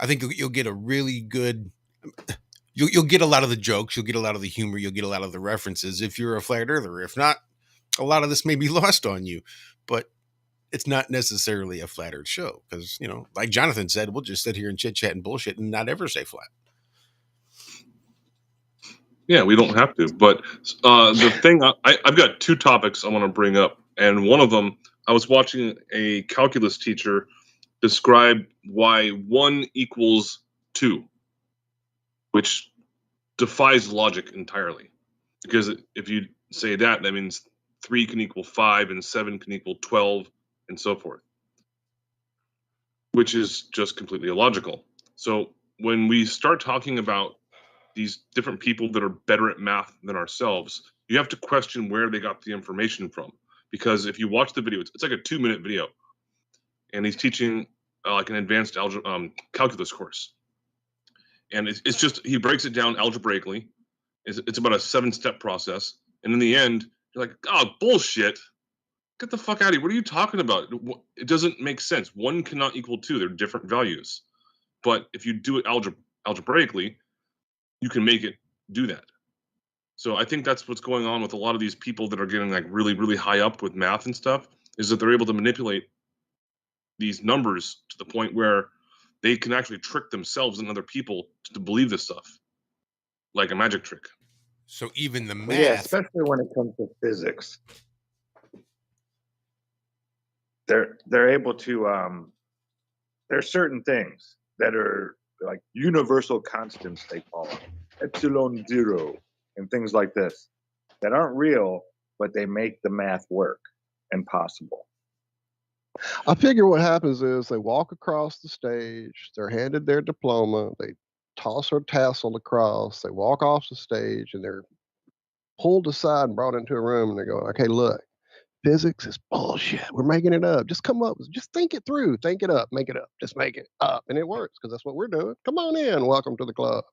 I think you'll get a really good. You'll get a lot of the jokes. You'll get a lot of the humor. You'll get a lot of the references if you're a flat earther. If not, a lot of this may be lost on you. But it's not necessarily a flat earth show because, you know, like Jonathan said, we'll just sit here and chit chat and bullshit and not ever say flat. Yeah, we don't have to. But the thing, I've got two topics I want to bring up. And one of them, I was watching a calculus teacher describe why 1 equals 2, which defies logic entirely. Because if you say that, that means 3 can equal 5 and 7 can equal 12 and so forth, which is just completely illogical. So when we start talking about these different people that are better at math than ourselves, you have to question where they got the information from. Because if you watch the video, it's like a 2-minute video, and he's teaching like an advanced calculus course. And it's just, he breaks it down algebraically. It's about a 7-step process. And in the end, you're like, oh, bullshit. Get the fuck out of here. What are you talking about? It doesn't make sense. 1 cannot equal 2. They're different values. But if you do it algebraically, you can make it do that. So I think that's what's going on with a lot of these people that are getting like really, really high up with math and stuff, is that they're able to manipulate these numbers to the point where they can actually trick themselves and other people to believe this stuff, like a magic trick. So even the math, well, yeah, especially when it comes to physics, they're able to. There's certain things that are like universal constants, they call them epsilon zero and things like this, that aren't real, but they make the math work and possible. I figure what happens is they walk across the stage, they're handed their diploma, they toss their tassel across, they walk off the stage, and they're pulled aside and brought into a room, and they go, okay, look, physics is bullshit. We're making it up. Just come up. Just think it through. Think it up. Make it up. Just make it up. And it works because that's what we're doing. Come on in. Welcome to the club.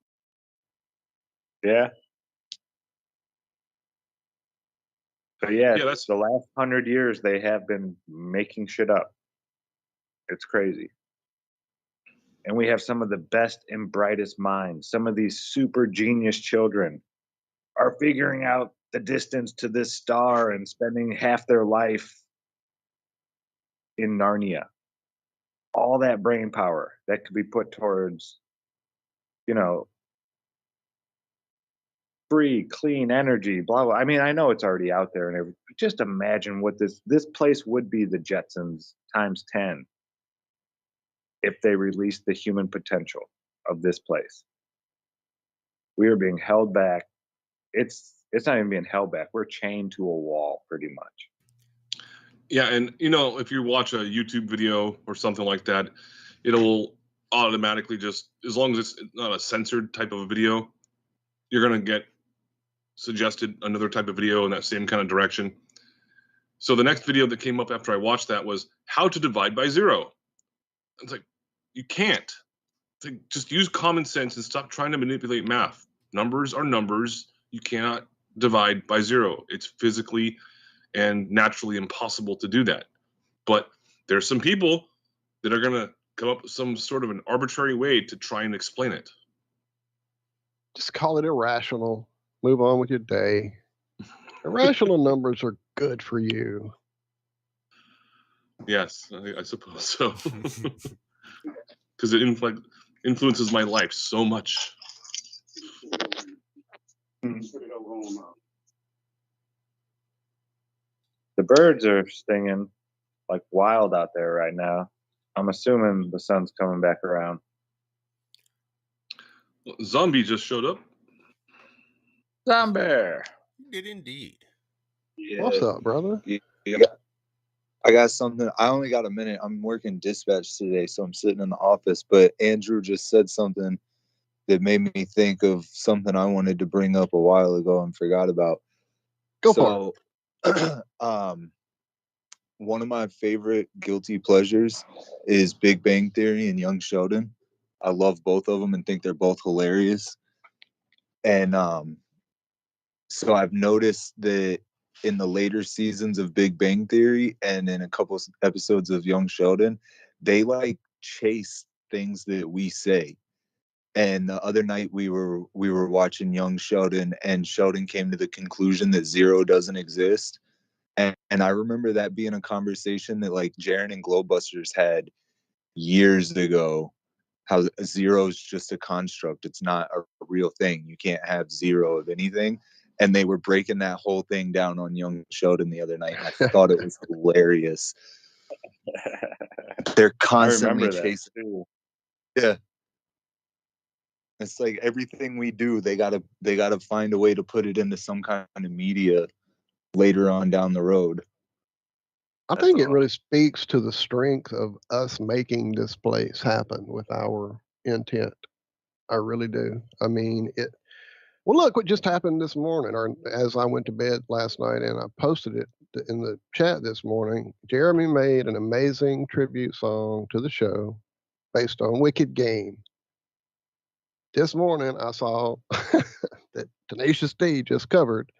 Yeah. So yeah, that's the last 100 years they have been making shit up. It's crazy. And we have some of the best and brightest minds. Some of these super genius children are figuring out the distance to this star and spending half their life in Narnia. All that brain power that could be put towards, you know, free, clean energy, blah, blah. I mean, I know it's already out there and everything. Just imagine what this place would be, the Jetsons times 10, if they released the human potential of this place. We are being held back. It's not even being held back. We're chained to a wall pretty much. Yeah, and if you watch a YouTube video or something like that, it'll automatically just, as long as it's not a censored type of a video, you're gonna get suggested another type of video in that same kind of direction. So the next video that came up after I watched that was how to divide by 0. It's like, you can't. It's like, just use common sense and stop trying to manipulate math. Numbers are numbers. You cannot divide by 0. It's physically and naturally impossible to do that. But there's some people that are going to come up with some sort of an arbitrary way to try and explain it. Just call it irrational. Move on with your day. Irrational numbers are good for you. Yes, I suppose so. Because it influences my life so much. The birds are stinging like wild out there right now. I'm assuming the sun's coming back around. Zombie just showed up. Zombie. Did indeed. Yeah. What's up, brother? Yeah. I got something. I only got a minute. I'm working dispatch today, so I'm sitting in the office. But Andrew just said something that made me think of something I wanted to bring up a while ago and forgot about. Go for it. One of my favorite guilty pleasures is Big Bang Theory and Young Sheldon. I love both of them and think they're both hilarious. And so I've noticed that in the later seasons of Big Bang Theory and in a couple episodes of Young Sheldon, they like chase things that we say. And the other night we were watching Young Sheldon, and Sheldon came to the conclusion that 0 doesn't exist. And I remember that being a conversation that like Jaren and Glowbusters had years ago. How 0 is just a construct. It's not a real thing. You can't have 0 of anything. And they were breaking that whole thing down on Young Sheldon the other night. And I thought it was hilarious. They're constantly chasing. Yeah. It's like everything we do, they gotta find a way to put it into some kind of media later on down the road. I think it really speaks to the strength of us making this place happen with our intent. I really do. I mean, well, look what just happened this morning, or as I went to bed last night, and I posted it in the chat this morning. Jeremy made an amazing tribute song to the show based on Wicked Game. This morning, I saw that Tenacious D just covered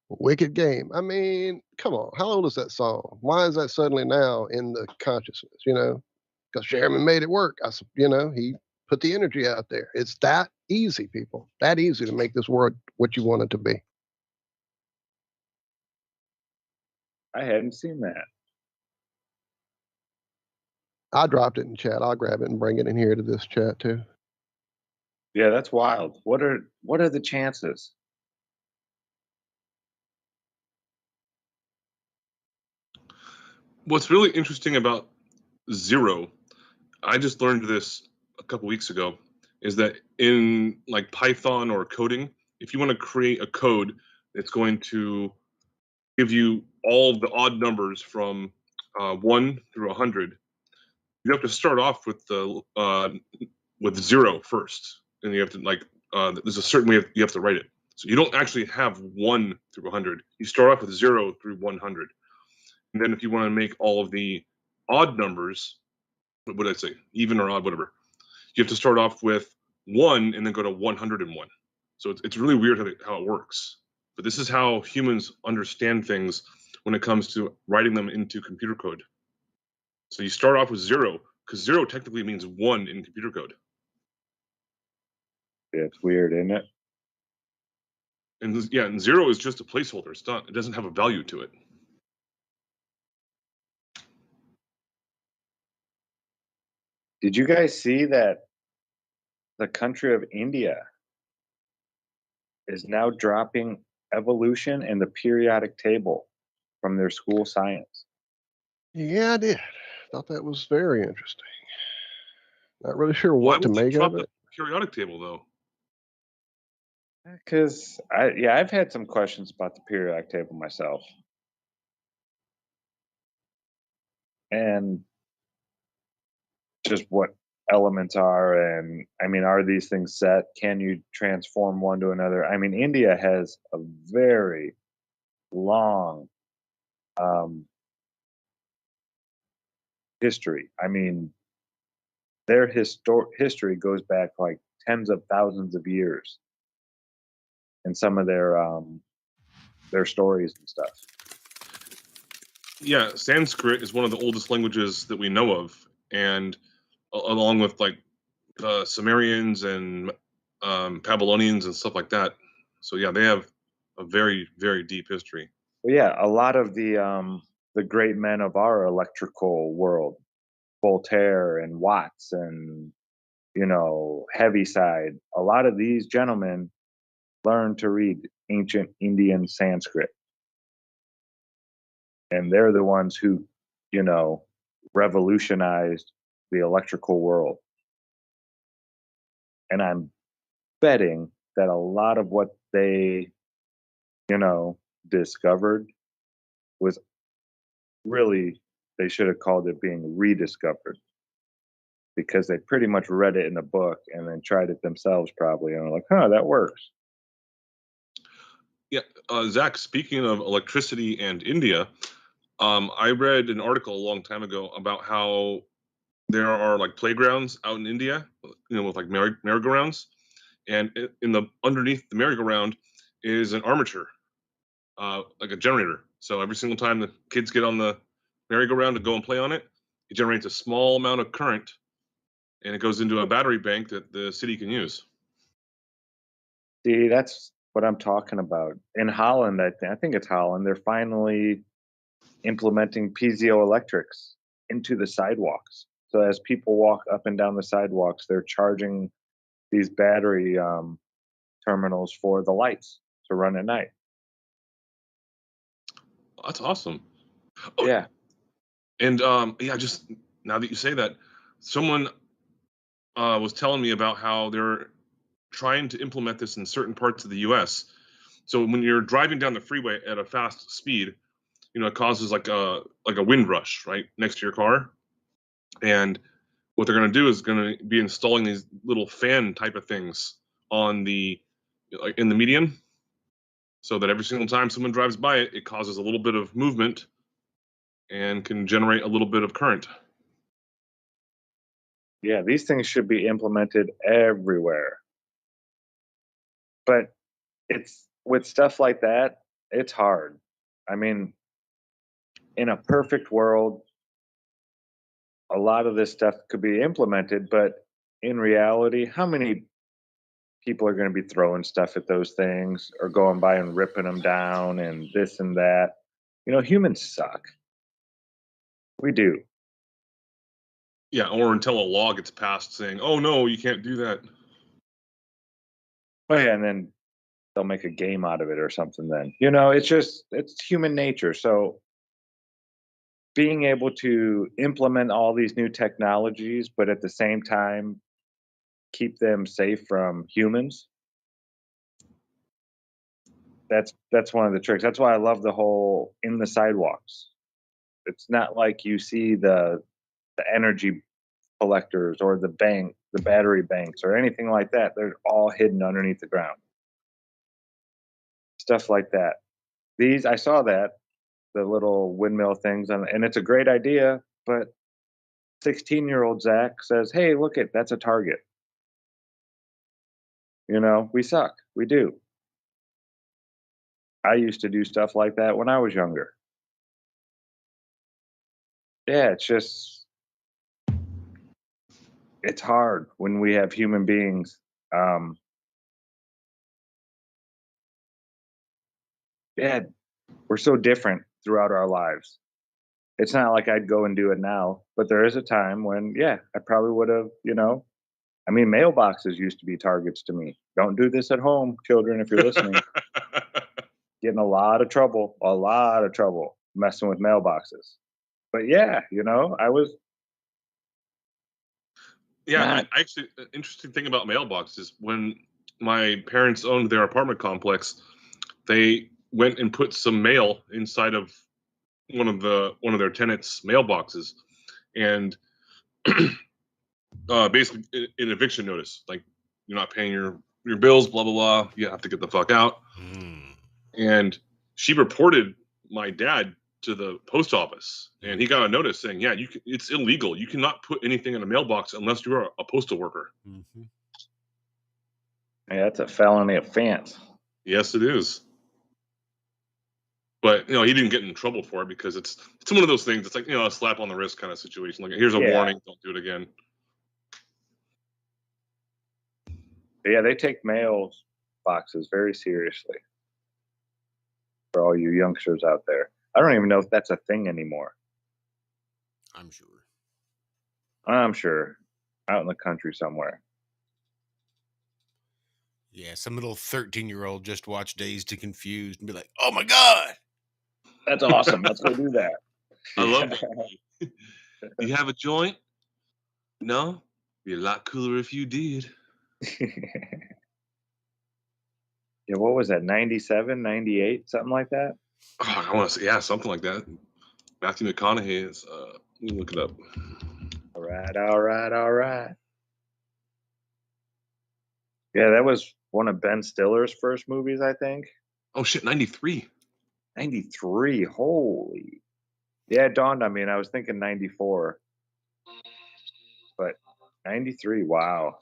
Wicked Game. I mean, come on. How old is that song? Why is that suddenly now in the consciousness, Because Jeremy made it work. He put the energy out there. It's that easy, people. That easy to make this world what you want it to be. I hadn't seen that. I dropped it in chat. I'll grab it and bring it in here to this chat too. Yeah, that's wild. What are the chances? What's really interesting about 0, I just learned this a couple weeks ago, is that in like Python or coding, if you want to create a code that's going to give you all the odd numbers from 1 through 100, you have to start off with 0 first, and you have to there's a certain way you have to write it. So you don't actually have 1 through 100. You start off with 0 through 100. And then if you want to make all of the odd numbers, what would I say, even or odd, whatever, you have to start off with 1 and then go to 101. So it's really weird how it works. But this is how humans understand things when it comes to writing them into computer code. So you start off with 0, because 0 technically means 1 in computer code. Yeah, it's weird, isn't it? And 0 is just a placeholder. It doesn't have a value to it. Did you guys see that the country of India is now dropping evolution and the periodic table from their school science. Yeah, I did. Thought that was very interesting. Not really sure Why what to would you make drop of the it. periodic table though? Because I've had some questions about the periodic table myself. And just what elements are, and I mean, are these things set? Can you transform one to another? I mean, India has a very long history. I mean, their history goes back like tens of thousands of years, and some of their stories and stuff. Yeah, Sanskrit is one of the oldest languages that we know of, and along with like the Sumerians and Babylonians and stuff like that. So yeah, they have a very, very deep history. But yeah, a lot of the great men of our electrical world, Voltaire and Watts and Heaviside, a lot of these gentlemen learned to read ancient Indian Sanskrit. And they're the ones who, revolutionized the electrical world. And I'm betting that a lot of what they, discovered was really, they should have called it being rediscovered, because they pretty much read it in a book and then tried it themselves probably and were like, that works. Yeah, Zach, speaking of electricity and India, I read an article a long time ago about how there are like playgrounds out in India, with like merry-go-rounds, and in the underneath the merry-go-round is an armature, like a generator. So every single time the kids get on the merry-go-round to go and play on it, it generates a small amount of current, and it goes into a battery bank that the city can use. See, that's what I'm talking about. In Holland, I think it's Holland, they're finally implementing piezoelectrics into the sidewalks. So as people walk up and down the sidewalks, they're charging these battery terminals for the lights to run at night. That's awesome. Yeah. And just now that you say that, someone was telling me about how they're trying to implement this in certain parts of the U.S. So when you're driving down the freeway at a fast speed, it causes like a wind rush right next to your car. And what they're going to do is going to be installing these little fan type of things on in the median, so that every single time someone drives by it, it causes a little bit of movement and can generate a little bit of current. Yeah, these things should be implemented everywhere. But it's with stuff like that, it's hard. I mean, in a perfect world, a lot of this stuff could be implemented, but in reality, how many people are going to be throwing stuff at those things or going by and ripping them down and this and that? Humans suck. We do. Yeah, or until a law gets passed saying, "Oh no, you can't do that." Oh yeah, and then they'll make a game out of it or something. Then it's human nature. So being able to implement all these new technologies, but at the same time keep them safe from humans. That's one of the tricks. That's why I love the whole in the sidewalks. It's not like you see the energy collectors or the battery banks or anything like that. They're all hidden underneath the ground. Stuff like that. I saw that, the little windmill things, and it's a great idea, but 16-year-old Zack says, "Hey, look that's a target." We suck. We do. I used to do stuff like that when I was younger. Yeah, it's hard when we have human beings. Yeah, we're so different throughout our lives. It's not like I'd go and do it now, but there is a time when, I probably would have, I mean, mailboxes used to be targets to me. Don't do this at home, children, if you're listening. Getting a lot of trouble messing with mailboxes. But yeah, I was. Yeah, actually, an interesting thing about mailboxes, when my parents owned their apartment complex, they went and put some mail inside of one of their tenants' mailboxes, and basically an eviction notice, like you're not paying your bills, blah blah blah. You have to get the fuck out. And she reported my dad to the post office, and he got a notice saying, "Yeah, it's illegal. You cannot put anything in a mailbox unless you're a postal worker." Yeah, that's a felony offense. Yes, it is. But he didn't get in trouble for it because it's one of those things. It's like a slap on the wrist kind of situation. Like, here's a warning, don't do it again. Yeah, they take mail boxes very seriously. For all you youngsters out there, I don't even know if that's a thing anymore. I'm sure. Out in the country somewhere. Yeah, some little 13-year-old just watched Dazed and Confused and be like, "Oh my god, that's awesome! Let's go do that." I love that. You have a joint? No? Be a lot cooler if you did. Yeah, what was that? 97, 98, something like that? Oh, I want to say, something like that. Matthew McConaughey is. Let me look it up. All right. Yeah, that was one of Ben Stiller's first movies, I think. Oh shit, 93. 93, holy. Yeah, it dawned on me, and I was thinking 94. But 93, wow.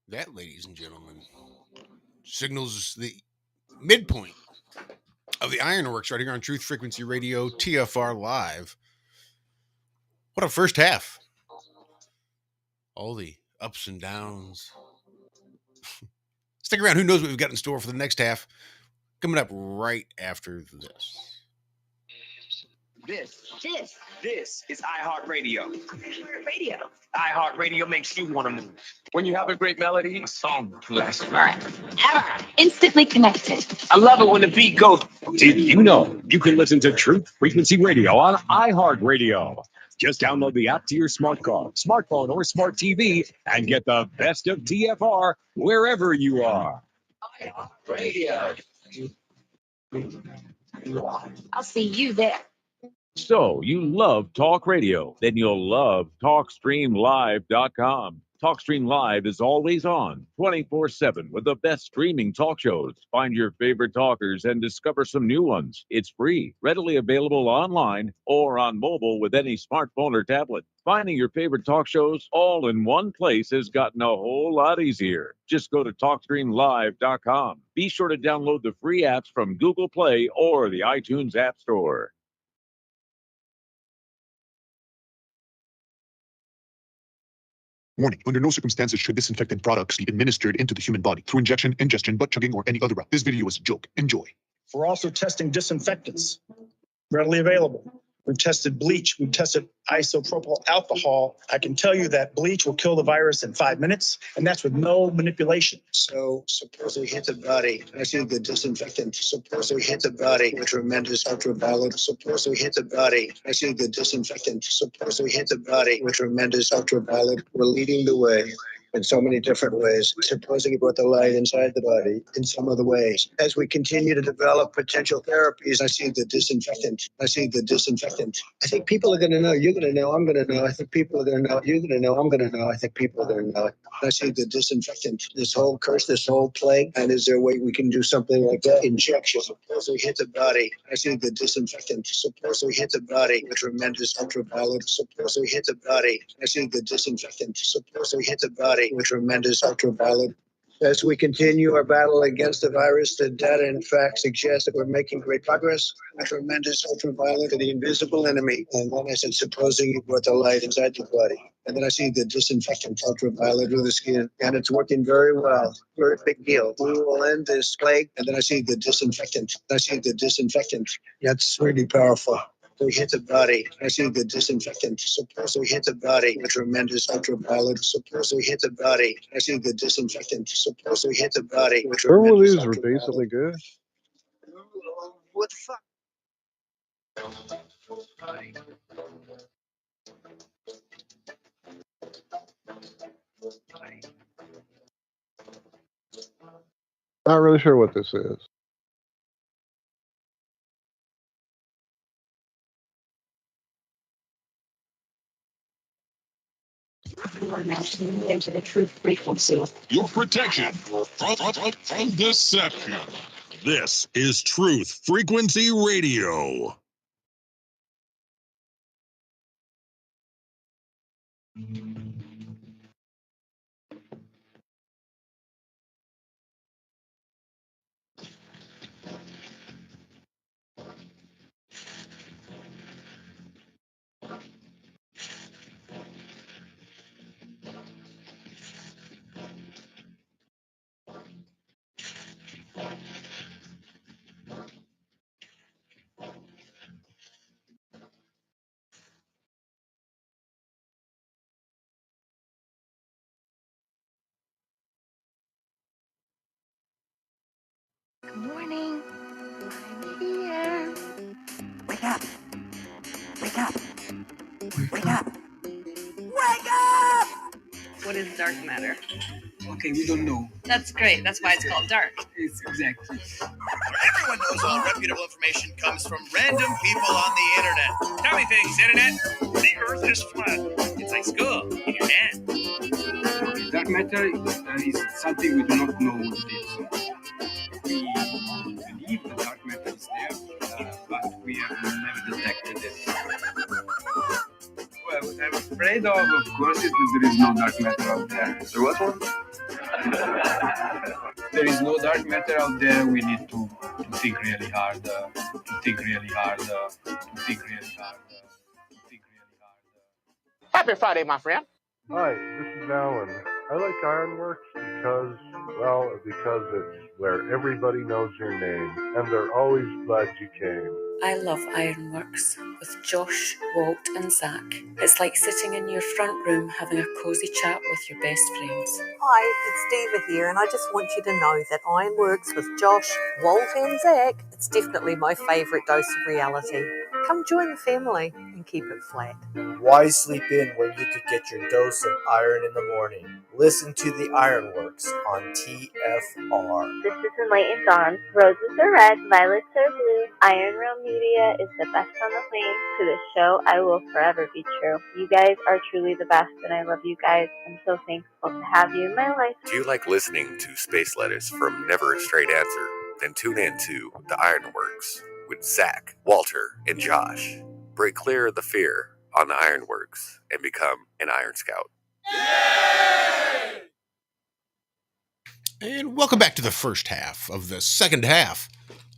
That, ladies and gentlemen, signals the midpoint of the Ironworks right here on Truth Frequency Radio, TFR Live. What a first half. All the ups and downs. Stick around. Who knows what we've got in store for the next half? Coming up right after this. This is iHeartRadio. iHeartRadio makes you want to move. When you have a great melody, a song lasts forever. Instantly connected. I love it when the beat goes. Did you know you can listen to Truth Frequency Radio on iHeartRadio? Just download the app to your smartphone, or smart TV, and get the best of TFR wherever you are. iHeartRadio. I'll see you there. So, you love talk radio, then you'll love TalkStreamLive.com. TalkStream Live is always on, 24/7, with the best streaming talk shows. Find your favorite talkers and discover some new ones. It's free, readily available online or on mobile with any smartphone or tablet. Finding your favorite talk shows all in one place has gotten a whole lot easier. Just go to TalkStreamLive.com. Be sure to download the free apps from Google Play or the iTunes App Store. Warning, under no circumstances should disinfectant products be administered into the human body through injection, ingestion, butt chugging, or any other route. This video is a joke. Enjoy. We're also testing disinfectants, readily available. We've tested bleach. We've tested isopropyl alcohol. I can tell you that bleach will kill the virus in 5 minutes, and that's with no manipulation. So suppose it hits a body. I see the disinfectant. Suppose it hits a body with tremendous ultraviolet. Suppose it hits a body. I see the disinfectant. Suppose it hits a body with tremendous ultraviolet. We're leading the way in so many different ways. Supposing you brought the light inside the body in some other ways. As we continue to develop potential therapies, I see the disinfectant. I see the disinfectant. I think people are going to know. You're going to know. I'm going to know. I think people are going to know. You're going to know. I'm going to know. I think people are going to know. I see the disinfectant. This whole curse, this whole plague. And is there a way we can do something like that? Injection. Suppose we hit the body. I see the disinfectant. Suppose we hit the body with tremendous ultraviolet. Suppose we hit the body. I see the disinfectant. Suppose we hit the body with tremendous ultraviolet. As we continue our battle against the virus, the data in fact suggests that we're making great progress. A tremendous ultraviolet to the invisible enemy. And then I said, supposing you brought the light inside the body. And then I see the disinfectant ultraviolet through the skin. And it's working very well. Very big deal. We will end this plague. And then I see the disinfectant. I see the disinfectant. That's really powerful. We hit the body. I see the disinfectant support. We hit the body with tremendous ultraviolet support. We hit the body. I see the disinfectant support. We hit the body with Remember when tremendous these were decently good? What the fuck? Not really sure what this is. Into the truth frequency. Your protection from deception. This is Truth Frequency Radio. Good morning. I'm here. Wake up. Wake up. Wake up. Wake up! What is dark matter? Okay, we don't know. That's great. That's why it's called dark. It's exactly. Everyone knows all reputable information comes from random people on the internet. Tell me things, internet. The earth is flat. It's like school in your hand. Okay, dark matter is something we do not know what it is. We believe the dark matter is there, but we have never detected it. Well, what I'm afraid of course, is that there is no dark matter out there. There was one? There is no dark matter out there. We need to think really hard. Happy Friday, my friend. Hi, this is Alan. I like IRonworx because it's where everybody knows your name, and they're always glad you came. I love IRonworx with Josh, Walt, and Zack. It's like sitting in your front room having a cozy chat with your best friends. Hi, it's Diva here, and I just want you to know that IRonworx with Josh, Walt, and Zack, it's definitely my favourite dose of reality. Come join the family and keep it flat. Why sleep in when you could get your dose of iron in the morning? Listen to the IRonworx on TFR. This is Enlightened Dawn. Roses are red, violets are blue. Iron Realm Media is the best on the planet. To the show, I will forever be true. You guys are truly the best, and I love you guys. I'm so thankful to have you in my life. Do you like listening to space letters from Never a Straight Answer? Then tune in to the IRonworx with Zack, Walter, and Josh. Break clear of the fear on the IRonworx and become an Iron Scout. And welcome back to the first half of the second half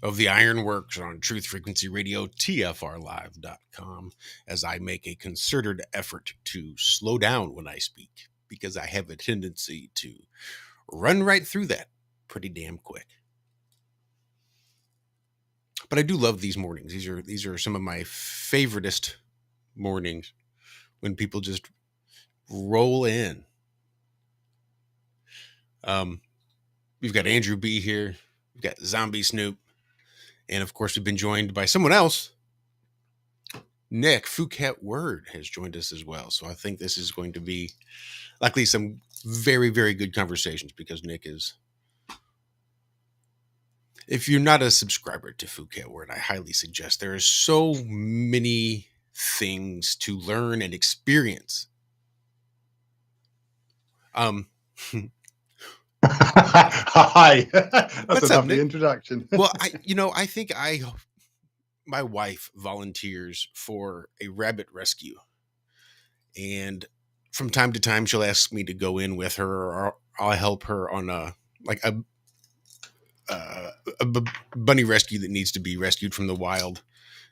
of the IRonworx on Truth Frequency Radio, TFRlive.com, as I make a concerted effort to slow down when I speak, because I have a tendency to run right through that pretty damn quick. But I do love these mornings. These are some of my favoritist mornings when people just roll in. We've got Andrew B here. We've got Zombie Snoop. And of course, we've been joined by someone else. Nick Phuket Word has joined us as well. So I think this is going to be likely some very, very good conversations, because Nick is... If you're not a subscriber to Phuket Word, I highly suggest. There are so many things to learn and experience. Hi. That's What's a up, lovely Nick? introduction. Well, I think my wife volunteers for a rabbit rescue, and from time to time she'll ask me to go in with her, or I'll help her on a bunny rescue that needs to be rescued from the wild.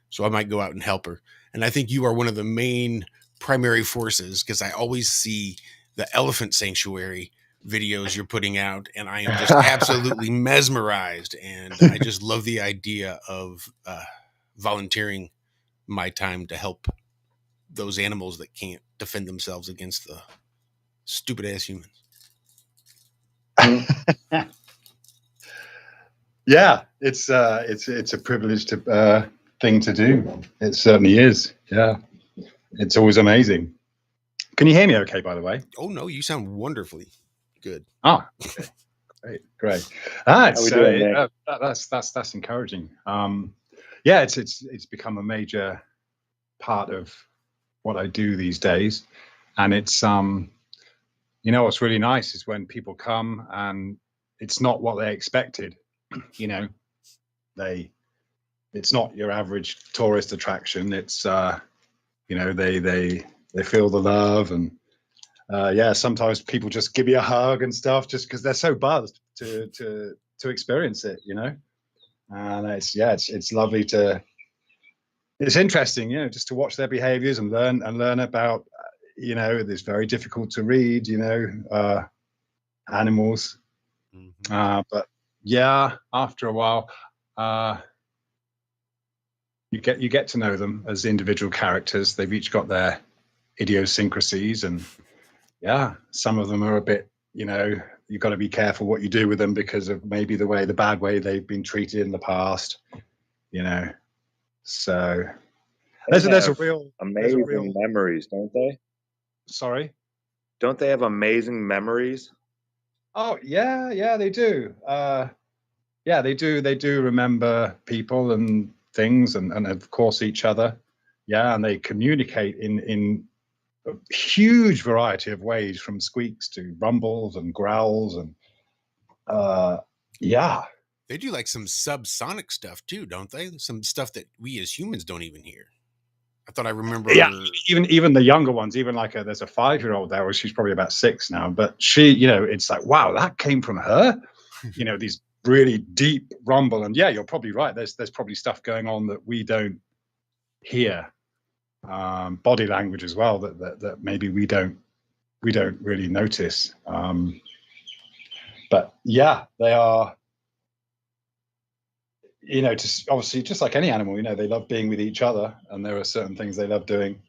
So I might go out and help her. And I think you are one of the main primary forces, because I always see the elephant sanctuary videos you're putting out, and I am just absolutely mesmerized. And I just love the idea of volunteering my time to help those animals that can't defend themselves against the stupid ass humans. Yeah, it's a privileged thing to do. It certainly is. Yeah, it's always amazing. Can you hear me okay, by the way? Oh no, you sound wonderfully good. Ah, okay. Great. It's, How we doing, Nick? that's encouraging. Yeah, it's become a major part of what I do these days, and it's you know, what's really nice is when people come and it's not what they expected. You know, it's not your average tourist attraction. It's you know, they feel the love, and yeah, sometimes people just give you a hug and stuff just because they're so buzzed to experience it, you know. And it's lovely to. It's interesting, you know, just to watch their behaviors and learn about, you know, this very difficult to read, you know, animals. But yeah, after a while, you get to know them as individual characters. They've each got their idiosyncrasies, and yeah, some of them are a bit, you know, you've got to be careful what you do with them because of maybe the bad way they've been treated in the past, you know. So there's a real amazing memories, don't they? Sorry? Don't they have amazing memories? Oh yeah, they do. Yeah, they do remember people and things, and of course each other. Yeah, and they communicate in a huge variety of ways, from squeaks to rumbles and growls, and yeah. They do like some subsonic stuff too, don't they? Some stuff that we as humans don't even hear. I thought I remember. Yeah, even the younger ones, even like there's a 5-year-old there, she's probably about 6 now, but she, you know, it's like, wow, that came from her. You know, these really deep rumble, and yeah, you're probably right. There's probably stuff going on that we don't hear, body language as well that maybe we don't really notice. But yeah, they are. You know, just obviously, just like any animal, you know, they love being with each other, and there are certain things they love doing.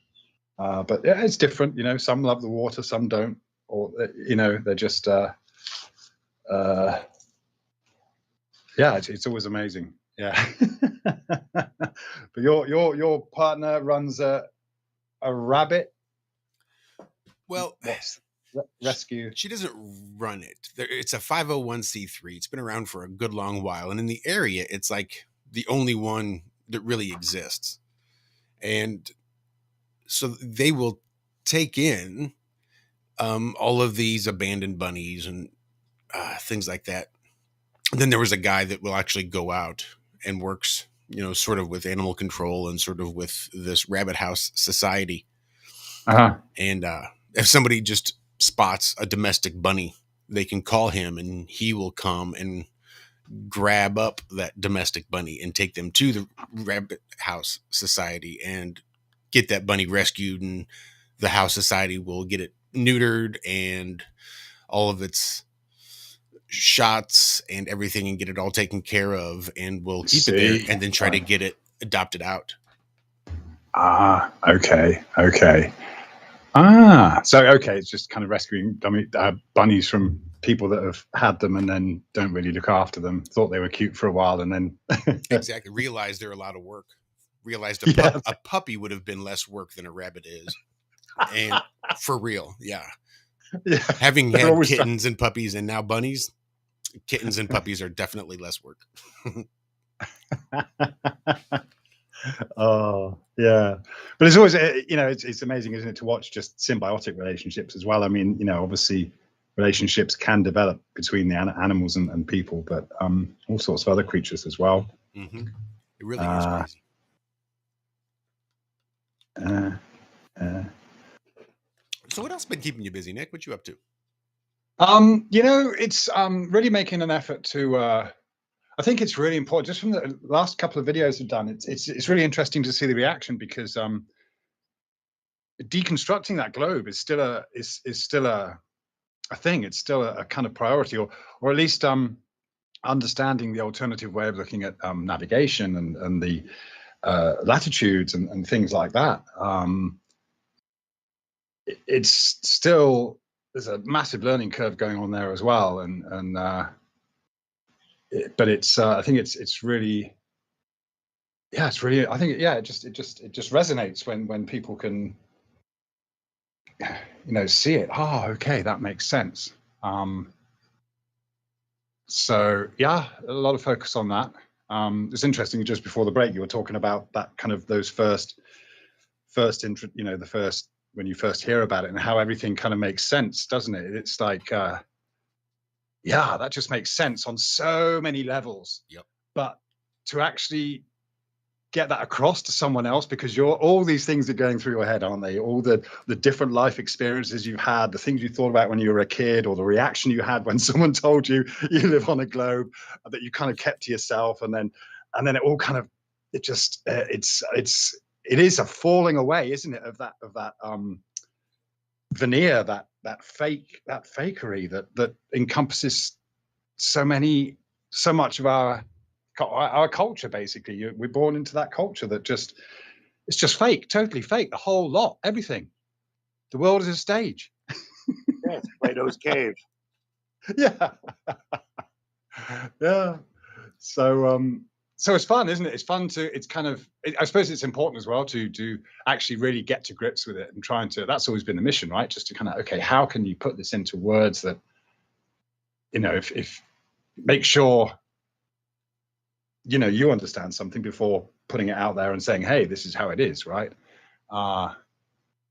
But yeah, it's different. You know, some love the water, some don't, or you know, they're just. Yeah, it's always amazing. Yeah. But your partner runs a rabbit. Well, rescue. She doesn't run it. It's a 501c3. It's been around for a good long while, and in the area, it's like the only one that really exists. And so they will take in all of these abandoned bunnies and things like that. And then there was a guy that will actually go out and works, you know, sort of with animal control and sort of with this rabbit house society. And if somebody just spots a domestic bunny, they can call him and he will come and grab up that domestic bunny and take them to the rabbit house society and get that bunny rescued, and the house society will get it neutered and all of its shots and everything and get it all taken care of, and we'll keep it there and then try to get it adopted out. Okay. So okay, it's just kind of rescuing bunnies from people that have had them and then don't really look after them. Thought they were cute for a while and then exactly realized they're a lot of work. Realized a puppy would have been less work than a rabbit is, and for real, yeah. Having had kittens and puppies and now bunnies, kittens and puppies are definitely less work. Oh yeah, but it's always, you know, it's amazing, isn't it, to watch just symbiotic relationships as well. I mean, you know, obviously relationships can develop between the animals and people, but all sorts of other creatures as well. Mm-hmm. It really is crazy. So what else has been keeping you busy, Nick? What you up to? You know, it's really making an effort to I think it's really important, just from the last couple of videos I've done, it's really interesting to see the reaction, because deconstructing that globe is still a thing. It's still a kind of priority, or at least understanding the alternative way of looking at navigation and the latitudes and things like that. It's still, there's a massive learning curve going on there as well, but it's I think it's really, yeah, it's really, I think, yeah, it just resonates when people can, see it. Oh, okay, that makes sense. So yeah, a lot of focus on that. It's interesting. Just before the break, you were talking about that kind of those first intro, the first, when you first hear about it, and how everything kind of makes sense, doesn't it? It's like, yeah, that just makes sense on so many levels. Yep. But to actually get that across to someone else, because all these things are going through your head, aren't they? All the different life experiences you've had, the things you thought about when you were a kid, or the reaction you had when someone told you you live on a globe that you kind of kept to yourself, and then it all kind of, it just it is a falling away, isn't it, of that veneer, that fakery that encompasses so much of our culture. Basically, we're born into that culture that it's just fake, totally fake, the whole lot, everything. The world is a stage. Yes, Plato's cave. Yeah. Yeah. So it's fun, isn't it? It's fun it's kind of, I suppose it's important as well to actually really get to grips with it, and trying to, that's always been the mission, right? Just to kind of, okay, how can you put this into words that, if make sure, you understand something before putting it out there and saying, hey, this is how it is, right?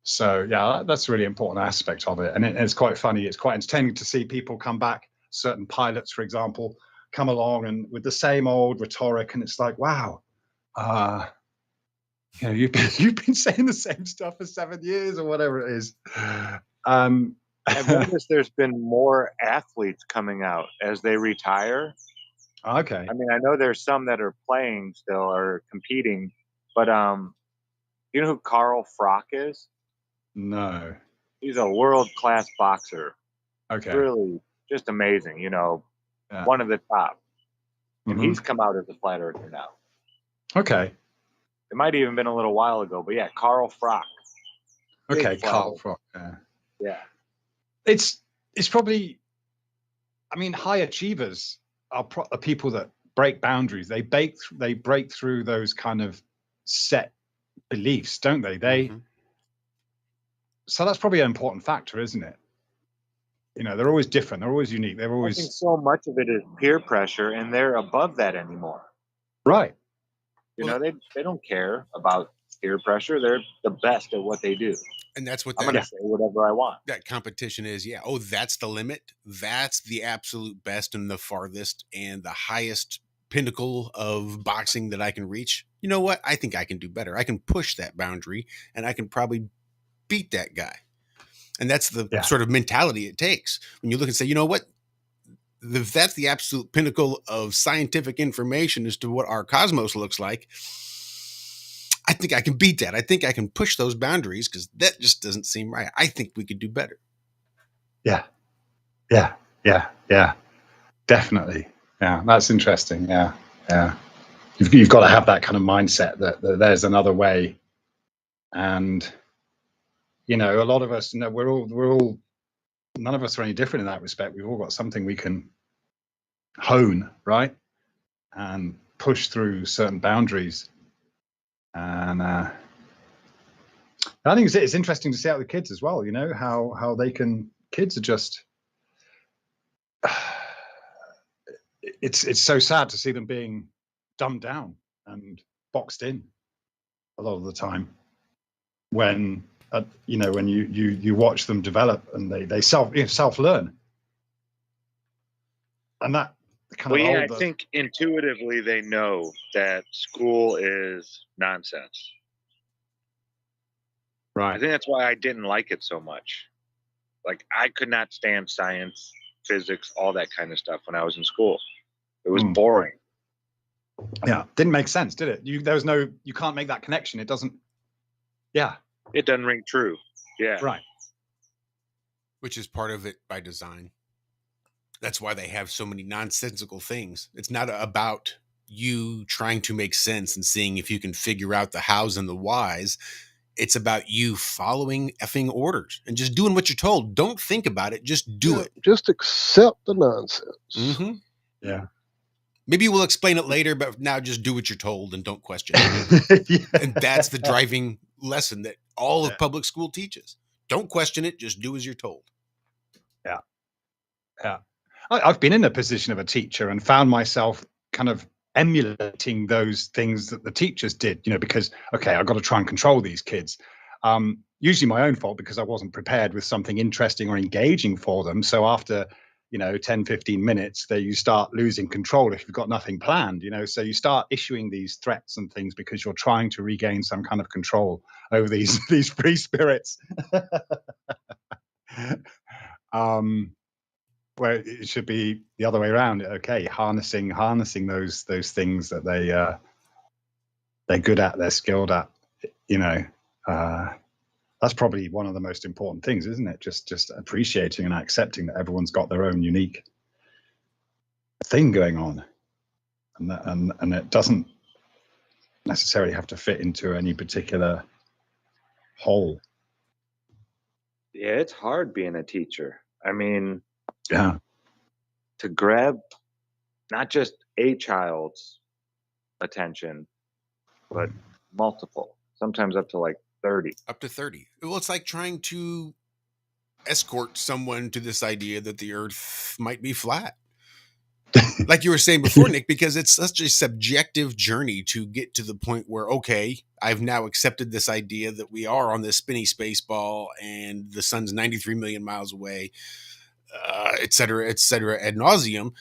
So yeah, that's a really important aspect of it. And it's quite funny. It's quite entertaining to see people come back, certain pilots, for example, come along and with the same old rhetoric, and it's like, wow, you've been saying the same stuff for 7 years or whatever it is. I've noticed there's been more athletes coming out as they retire. Okay. I mean, I know there's some that are playing still or competing, but you know who Carl Frock is? No. He's a world-class boxer. Okay. Really just amazing, one of the top. And he's come out as a flat earther now. Okay. It might have even been a little while ago, but yeah, Carl Frock. Okay, Carl Frock. Yeah. It's probably, I mean, high achievers are people that break boundaries. They break through those kind of set beliefs, don't they? So that's probably an important factor, isn't it? They're always different. They're always unique. They're always. I think so much of it is peer pressure, and they're above that anymore. Right. They don't care about peer pressure. They're the best at what they do. And that's what I'm going to say whatever I want. That competition is. Yeah. Oh, that's the limit. That's the absolute best and the farthest and the highest pinnacle of boxing that I can reach. You know what? I think I can do better. I can push that boundary, and I can probably beat that guy. And that's the sort of mentality it takes when you look and say, you know what? If that's the absolute pinnacle of scientific information as to what our cosmos looks like, I think I can beat that. I think I can push those boundaries, because that just doesn't seem right. I think we could do better. Yeah. Definitely. Yeah, that's interesting. Yeah. You've got to have that kind of mindset that there's another way. And, a lot of us, we're all, none of us are any different in that respect. We've all got something we can hone, right? And push through certain boundaries. And I think it's interesting to see out the kids as well, how they can, kids are just, it's so sad to see them being dumbed down and boxed in a lot of the time when, when you watch them develop and they self learn. And that kind of I think intuitively they know that school is nonsense. Right. I think that's why I didn't like it so much. Like, I could not stand science, physics, all that kind of stuff when I was in school. It was boring. Yeah, didn't make sense, did it? You can't make that connection. It doesn't. Yeah. It doesn't ring true. Yeah. Right. Which is part of it by design. That's why they have so many nonsensical things. It's not about you trying to make sense and seeing if you can figure out the hows and the whys. It's about you following effing orders and just doing what you're told. Don't think about it. Just do it. Just accept the nonsense. Mm-hmm. Yeah. Maybe we'll explain it later, but now just do what you're told and don't question it. Yeah. And that's the driving lesson that all of public school teaches. Don't question it. Just do as you're told. Yeah. Yeah. I've been in the position of a teacher and found myself kind of emulating those things that the teachers did, because, okay, I've got to try and control these kids. Usually my own fault because I wasn't prepared with something interesting or engaging for them. So after, 10, 15 minutes, you start losing control if you've got nothing planned, so you start issuing these threats and things because you're trying to regain some kind of control over these free spirits. Where it should be the other way around. Okay, harnessing those things that they're good at, they're skilled at. That's probably one of the most important things, isn't it? Just appreciating and accepting that everyone's got their own unique thing going on, and it doesn't necessarily have to fit into any particular hole. Yeah, it's hard being a teacher. I mean, yeah, to grab not just a child's attention, but multiple, sometimes up to like 30. Up to 30. Well, it's like trying to escort someone to this idea that the earth might be flat. Like you were saying before, Nick, because it's such a subjective journey to get to the point where, okay, I've now accepted this idea that we are on this spinny space ball and the sun's 93 million miles away, et cetera, ad nauseum,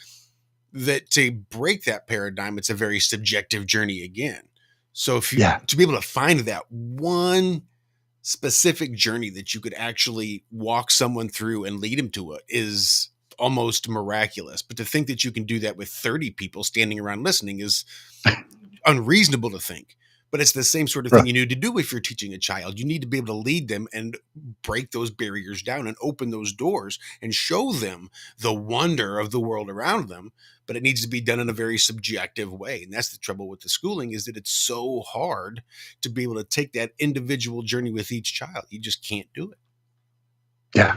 that to break that paradigm, it's a very subjective journey again. So if you, to be able to find that one specific journey that you could actually walk someone through and lead them to it is almost miraculous. But to think that you can do that with 30 people standing around listening is unreasonable to think. But it's the same sort of thing you need to do if you're teaching a child. You need to be able to lead them and break those barriers down and open those doors and show them the wonder of the world around them. But it needs to be done in a very subjective way. And that's the trouble with the schooling, is that it's so hard to be able to take that individual journey with each child. You just can't do it. Yeah.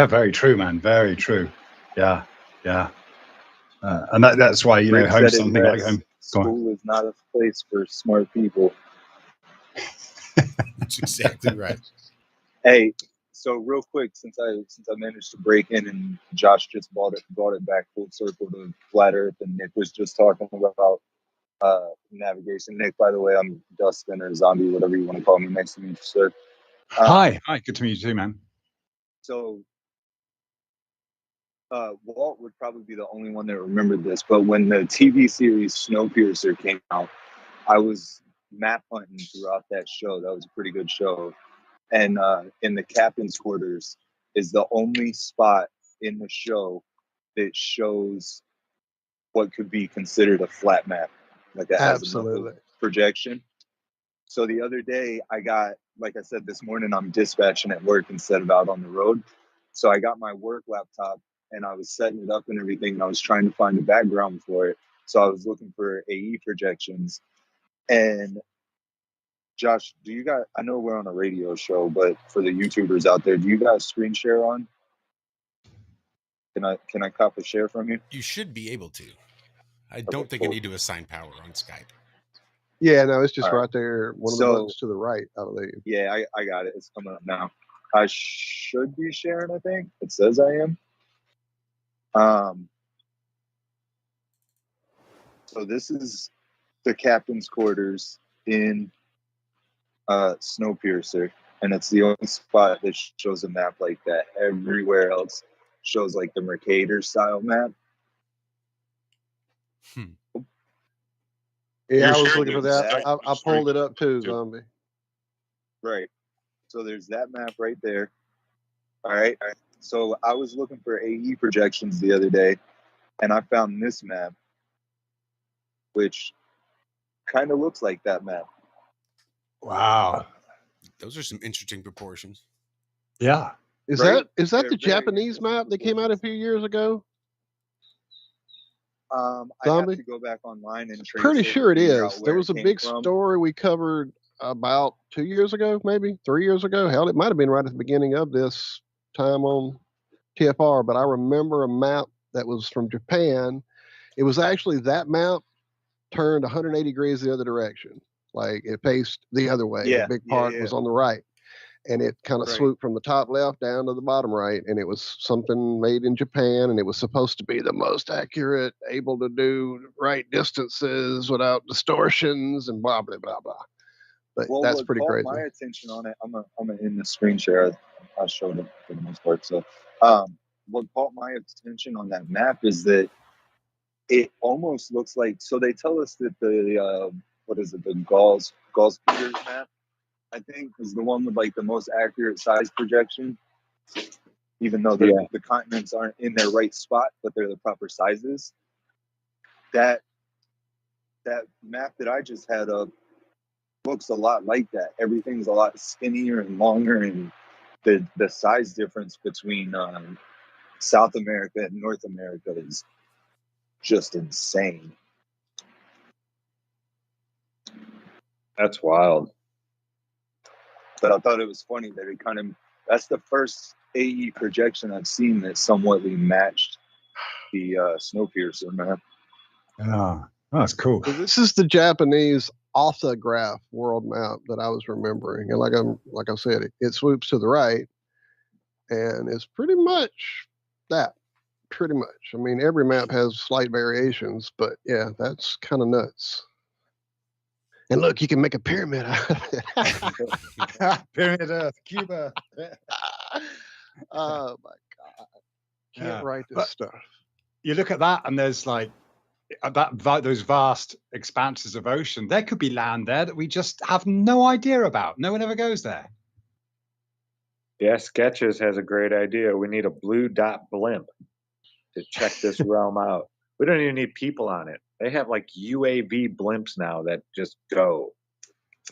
Very true, man. Very true. Yeah. And that's why, home something like home. School is not a place for smart people. That's exactly right. Hey, so real quick, since I managed to break in and Josh just brought it back full circle to flat Earth, and Nick was just talking about navigation. Nick, by the way, I'm Dustin or Zombie, whatever you want to call me. Nice to meet you, sir. Hi, good to meet you too, man. So Walt would probably be the only one that remembered this, but when the TV series Snowpiercer came out, I was map hunting throughout that show. That was a pretty good show. And in the captain's quarters is the only spot in the show that shows what could be considered a flat map, like that has a projection. So the other day I got, like I said, this morning I'm dispatching at work instead of out on the road. So I got my work laptop and I was setting it up and everything, and I was trying to find a background for it. So I was looking for AE projections. And Josh, do you guys, I know we're on a radio show, but for the YouTubers out there, do you guys screen share on? Can I cop a share from you? You should be able to. I don't think I need to assign power on Skype. Yeah, no, it's just right there. One of the buttons to the right, I believe. Yeah, I got it. It's coming up now. I should be sharing, I think. It says I am. So this is the captain's quarters in Snowpiercer, and it's the only spot that shows a map like that. Everywhere else shows like the Mercator style map. Yeah, I was looking for that. I pulled it up too, Zombie. Right. So there's that map right there. All right. So I was looking for AE projections the other day, and I found this map, which kind of looks like that map. Wow. Those are some interesting proportions. Yeah. Is that the Japanese map that came out a few years ago? I Zombie? have to go back online and trace Pretty it sure it and figure is. out There where was a it came big from. story we covered about 2 years ago, maybe 3 years ago. Hell, it might have been right at the beginning of this time on TFR, but I remember a map that was from Japan. It was actually that map turned 180 degrees the other direction. Like it faced the other way. Yeah, The big yeah, part yeah. was on the right. And it kind of Right. swooped from the top left down to the bottom right. And it was something made in Japan. And it was supposed to be the most accurate, able to do right distances without distortions and blah, blah, blah, blah. But Well, that's what pretty caught crazy. my attention on it, I'm gonna in the screen share. I showed it for the most part. So, what caught my attention on that map is that it almost looks like. So they tell us that the what is it? The Gauss Peters map, I think, is the one with like the most accurate size projection. Even though the continents aren't in their right spot, but they're the proper sizes. That map that I just had up looks a lot like that. Everything's a lot skinnier and longer, and the size difference between South America and North America is just insane. That's wild. But I thought it was funny that it kind of, that's the first AE projection I've seen that somewhatly matched the Snowpiercer map. Oh, that's cool. So this is the Japanese orthograph world map that I was remembering. And like I said, it swoops to the right and it's pretty much that. Pretty much. I mean, every map has slight variations, but yeah, that's kind of nuts. And look, you can make a pyramid out of it. Pyramid Earth, Cuba. Oh my God. Can't write this stuff. You look at that and there's like those vast expanses of ocean. There could be land there that we just have no idea about. No one ever goes there. Yeah, Sketches has a great idea. We need a blue dot blimp to check this realm out. We don't even need people on it. They have like UAV blimps now that just go.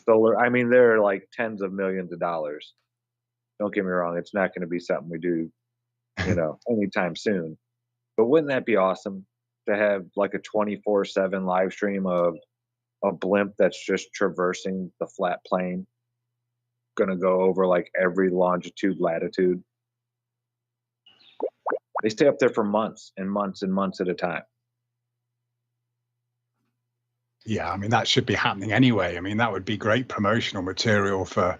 Solar. I mean, they're like tens of millions of dollars. Don't get me wrong. It's not going to be something we do, anytime soon. But wouldn't that be awesome to have like a 24/7 live stream of a blimp that's just traversing the flat plane? Going to go over like every longitude, latitude. They stay up there for months and months and months at a time. Yeah, I mean, that should be happening anyway. I mean, that would be great promotional material for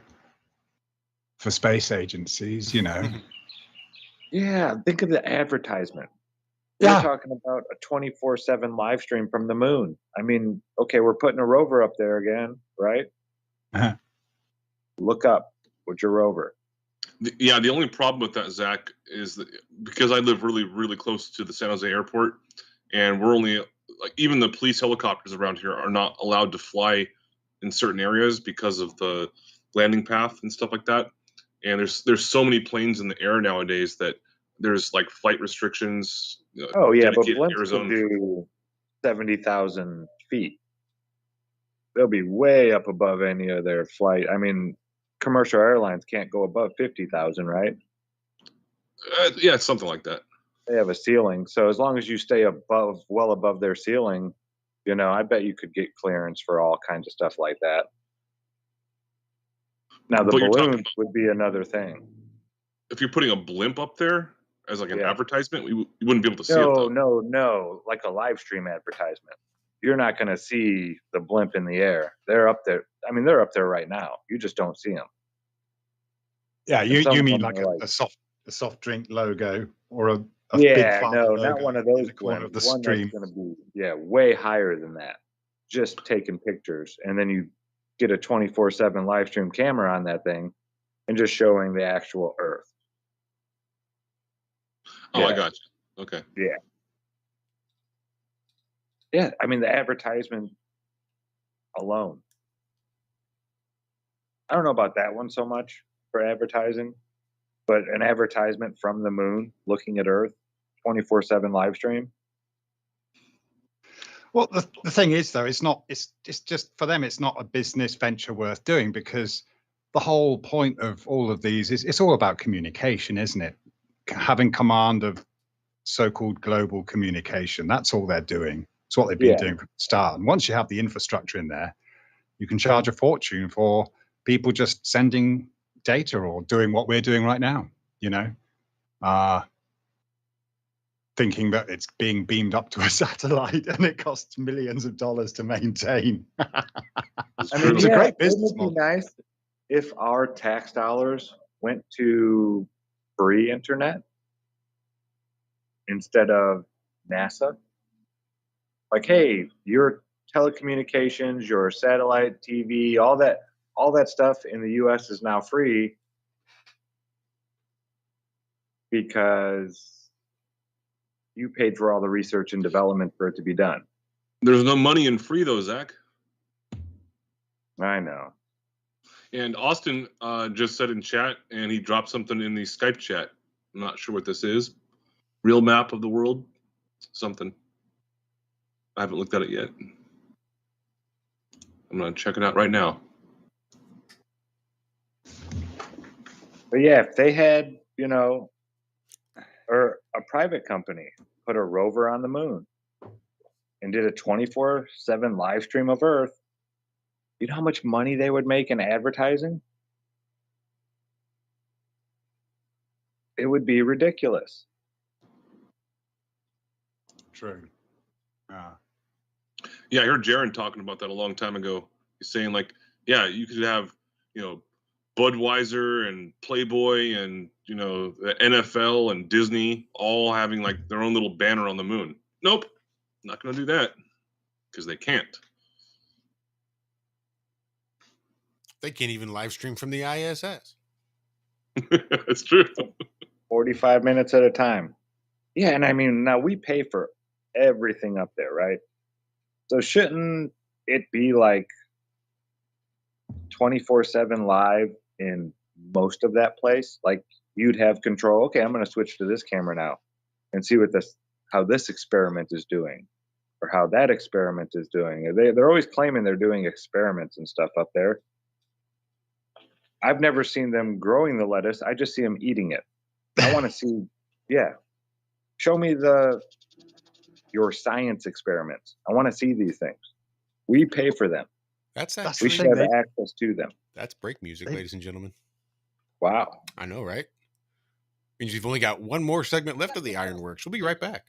space agencies, Yeah, think of the advertisement. Yeah. We're talking about a 24/7 live stream from the moon. I mean, okay, we're putting a rover up there again, right? Uh-huh. Look up with your rover. Yeah, the only problem with that, Zach, is that because I live really, really close to the San Jose airport, and we're only like even the police helicopters around here are not allowed to fly in certain areas because of the landing path and stuff like that. And there's so many planes in the air nowadays that there's like flight restrictions. Oh yeah, but dedicated blimps will do 70,000 feet. They'll be way up above any of their flight. I mean, commercial airlines can't go above 50,000, right? Yeah, something like that. They have a ceiling, so as long as you stay well above their ceiling, I bet you could get clearance for all kinds of stuff like that. Now the balloons would be another thing. If you're putting a blimp up there as like an advertisement, you wouldn't be able to see it. Though. No, like a live stream advertisement. You're not going to see the blimp in the air. They're up there. I mean, they're up there right now. You just don't see them. Yeah, you mean like a soft drink logo or a big logo not one of those corner of the one stream. That's going to be way higher than that. Just taking pictures, and then you get a 24/7 live stream camera on that thing, and just showing the actual Earth. Oh, yeah. I got you. Okay. Yeah. Yeah, I mean the advertisement alone. I don't know about that one so much for advertising, but an advertisement from the moon looking at Earth, 24/7 live stream. Well, the thing is, though, it's just for them, it's not a business venture worth doing because the whole point of all of these is it's all about communication, isn't it? Having command of so-called global communication. That's all they're doing. It's what they've been doing from the start. And once you have the infrastructure in there, you can charge a fortune for people just sending data or doing what we're doing right now, you know, thinking that it's being beamed up to a satellite and it costs millions of dollars to maintain. I mean, it's a great business wouldn't it model. be nice if our tax dollars went to free internet instead of NASA? Like, hey, your telecommunications, your satellite TV, all that stuff in the US is now free because you paid for all the research and development for it to be done. There's no money in free though, Zach. I know. And Austin just said in chat, and he dropped something in the Skype chat. I'm not sure what this is. Real map of the world? Something. I haven't looked at it yet. I'm going to check it out right now. But yeah, if they had, you know, or a private company put a rover on the moon and did a 24/7 live stream of Earth, you know how much money they would make in advertising? It would be ridiculous. True. Yeah, I heard Jaron talking about that a long time ago. He's saying, like, yeah, you could have, you know, Budweiser and Playboy and, you know, the NFL and Disney all having like their own little banner on the moon. Nope, not going to do that because they can't. They can't even live stream from the ISS. It's true. 45 minutes at a time. Yeah, and I mean, now we pay for everything up there, right? So shouldn't it be like 24/7 live in most of that place? Like you'd have control. Okay, I'm going to switch to this camera now and see how this experiment is doing or how that experiment is doing. They're always claiming they're doing experiments and stuff up there. I've never seen them growing the lettuce. I just see them eating it. I want to see, show me your science experiments. I want to see these things. We pay for them. That's actually, we should have access to them. That's break music, ladies and gentlemen. Wow. I know, right? Means you've only got one more segment left of the Ironworks. We'll be right back.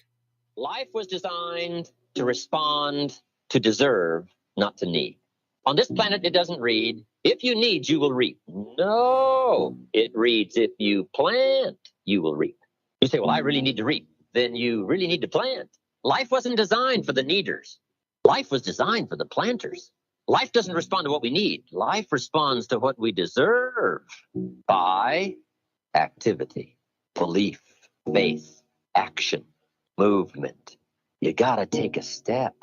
Life was designed to respond, to deserve, not to need. On this planet, it doesn't read, if you need, you will reap. No, it reads, if you plant, you will reap. You say, well, I really need to reap. Then you really need to plant. Life wasn't designed for the needers. Life was designed for the planters. Life doesn't respond to what we need. Life responds to what we deserve by activity, belief, faith, action, movement. You got to take a step.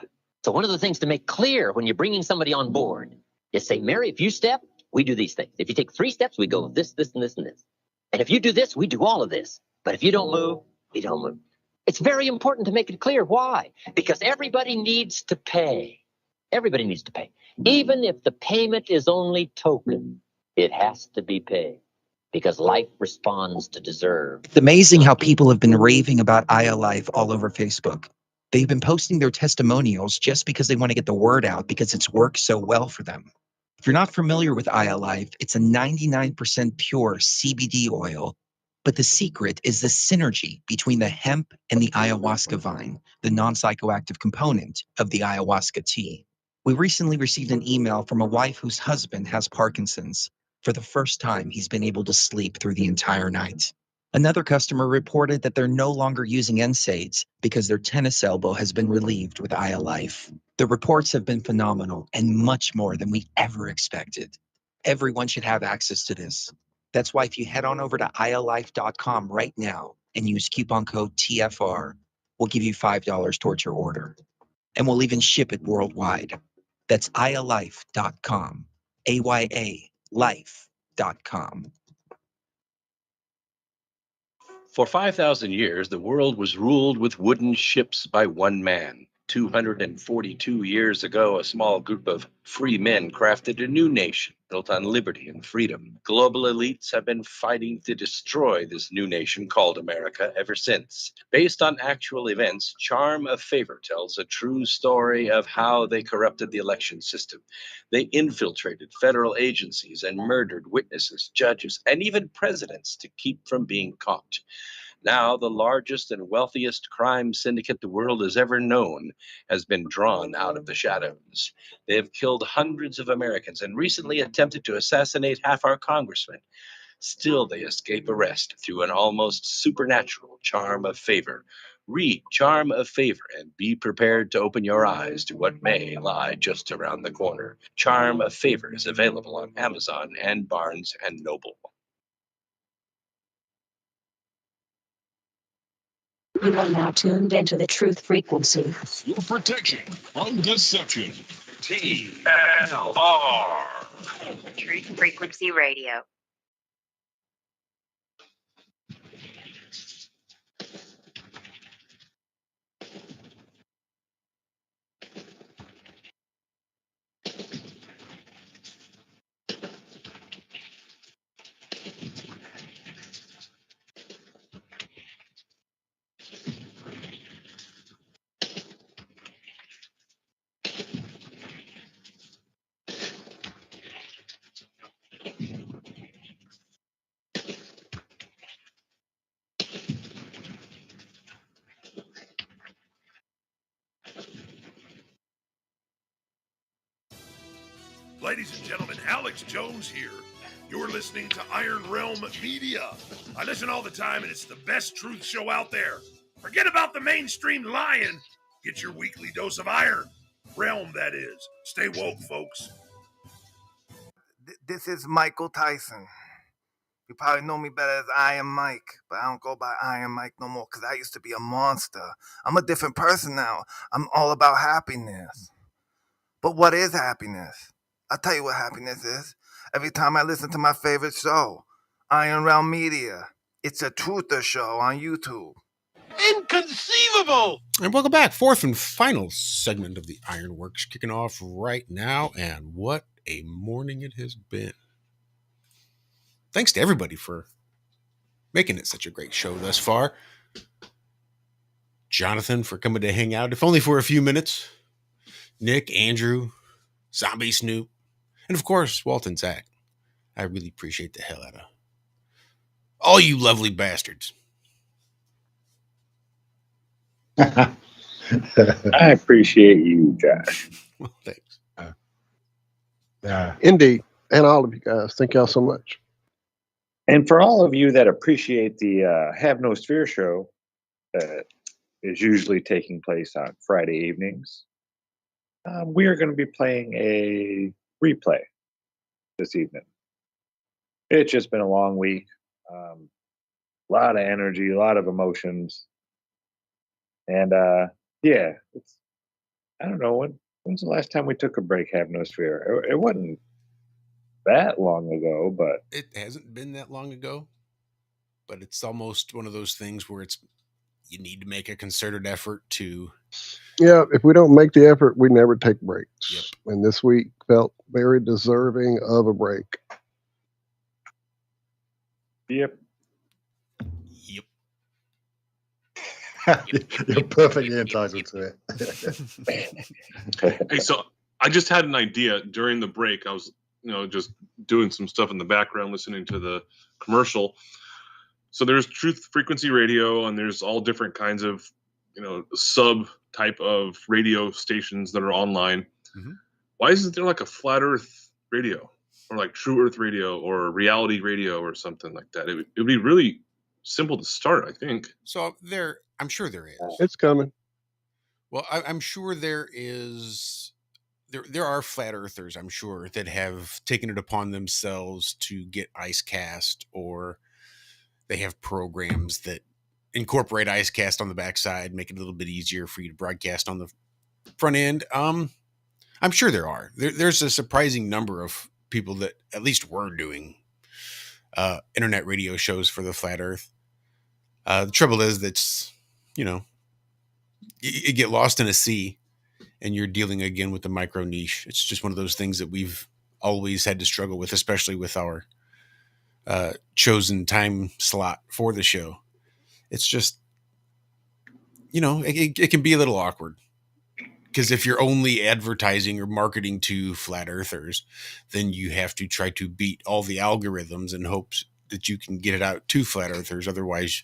So one of the things to make clear when you're bringing somebody on board is say, Mary, if you step, we do these things. If you take 3 steps, we go this, this, and this, and this. And if you do this, we do all of this. But if you don't move, we don't move. It's very important to make it clear. Why? Because everybody needs to pay. Everybody needs to pay. Even if the payment is only token, it has to be paid. Because life responds to deserve. It's amazing how people have been raving about ILife all over Facebook. They've been posting their testimonials just because they want to get the word out because it's worked so well for them. If you're not familiar with ILife, it's a 99% pure CBD oil, but the secret is the synergy between the hemp and the ayahuasca vine, the non-psychoactive component of the ayahuasca tea. We recently received an email from a wife whose husband has Parkinson's. For the first time, he's been able to sleep through the entire night. Another customer reported that they're no longer using NSAIDs because their tennis elbow has been relieved with ILife. The reports have been phenomenal and much more than we ever expected. Everyone should have access to this. That's why if you head on over to ILife.com right now and use coupon code TFR, we'll give you $5 towards your order. And we'll even ship it worldwide. That's ILife.com, AYA-life.com. For 5,000 years, the world was ruled with wooden ships by one man, 242 years ago, a small group of free men crafted a new nation built on liberty and freedom. Global elites have been fighting to destroy this new nation called America ever since. Based on actual events, Charm of Favor tells a true story of how they corrupted the election system. They infiltrated federal agencies and murdered witnesses, judges, and even presidents to keep from being caught. Now, the largest and wealthiest crime syndicate the world has ever known has been drawn out of the shadows. They have killed hundreds of Americans and recently attempted to assassinate half our congressmen. Still, they escape arrest through an almost supernatural charm of favor. Read Charm of Favor and be prepared to open your eyes to what may lie just around the corner. Charm of Favor is available on Amazon and Barnes & Noble. You are now tuned into the truth frequency. Your protection from deception. TFR. Truth Frequency Radio. Ladies and gentlemen, Alex Jones here. You're listening to Iron Realm Media. I listen all the time, and it's the best truth show out there. Forget about the mainstream lying. Get your weekly dose of iron. Realm, that is. Stay woke, folks. This is Michael Tyson. You probably know me better as Iron Mike, but I don't go by Iron Mike no more because I used to be a monster. I'm a different person now. I'm all about happiness. But what is happiness? I'll tell you what happiness is. Every time I listen to my favorite show, Iron Realm Media, it's a truther show on YouTube. Inconceivable! And welcome back. Fourth and final segment of the Ironworks kicking off right now. And what a morning it has been. Thanks to everybody for making it such a great show thus far. Jonathan for coming to hang out, if only for a few minutes. Nick, Andrew, Zombie Snoop, and of course, Walt and Zack. I really appreciate the hell out of all you lovely bastards. I appreciate you, Josh. Well, thanks. Yeah. Indeed. And all of you guys. Thank y'all so much. And for all of you that appreciate the Have No Sphere show that is usually taking place on Friday evenings, we are going to be playing a replay this evening. It's just been a long week. A lot of energy, a lot of emotions. And yeah, I don't know, when's the last time we took a break, Have No Sphere? It wasn't that long ago, but it hasn't been that long ago, but it's almost one of those things where you need to make a concerted effort to. Yeah, if we don't make the effort, we never take breaks. Yep. And this week felt very deserving of a break. Yep. You're perfectly entitled to it. Hey, so I just had an idea during the break. I was, just doing some stuff in the background, listening to the commercial. So there's Truth Frequency Radio, and there's all different kinds of, sub type of radio stations that are online. Mm-hmm. Why isn't there like a flat Earth radio, or like True Earth Radio, or reality radio, or something like that? It would be really simple to start, I think. So I'm sure there is. It's coming. Well, I'm sure there is. There are flat earthers, I'm sure, that have taken it upon themselves to get IceCast, or they have programs that incorporate IceCast on the backside, make it a little bit easier for you to broadcast on the front end. I'm sure there are. There's a surprising number of people that at least were doing internet radio shows for the flat Earth. The trouble is that's, you get lost in a sea and you're dealing again with the micro niche. It's just one of those things that we've always had to struggle with, especially with our chosen time slot for the show. It's just, it can be a little awkward. Because if you're only advertising or marketing to flat earthers, then you have to try to beat all the algorithms in hopes that you can get it out to flat earthers. Otherwise,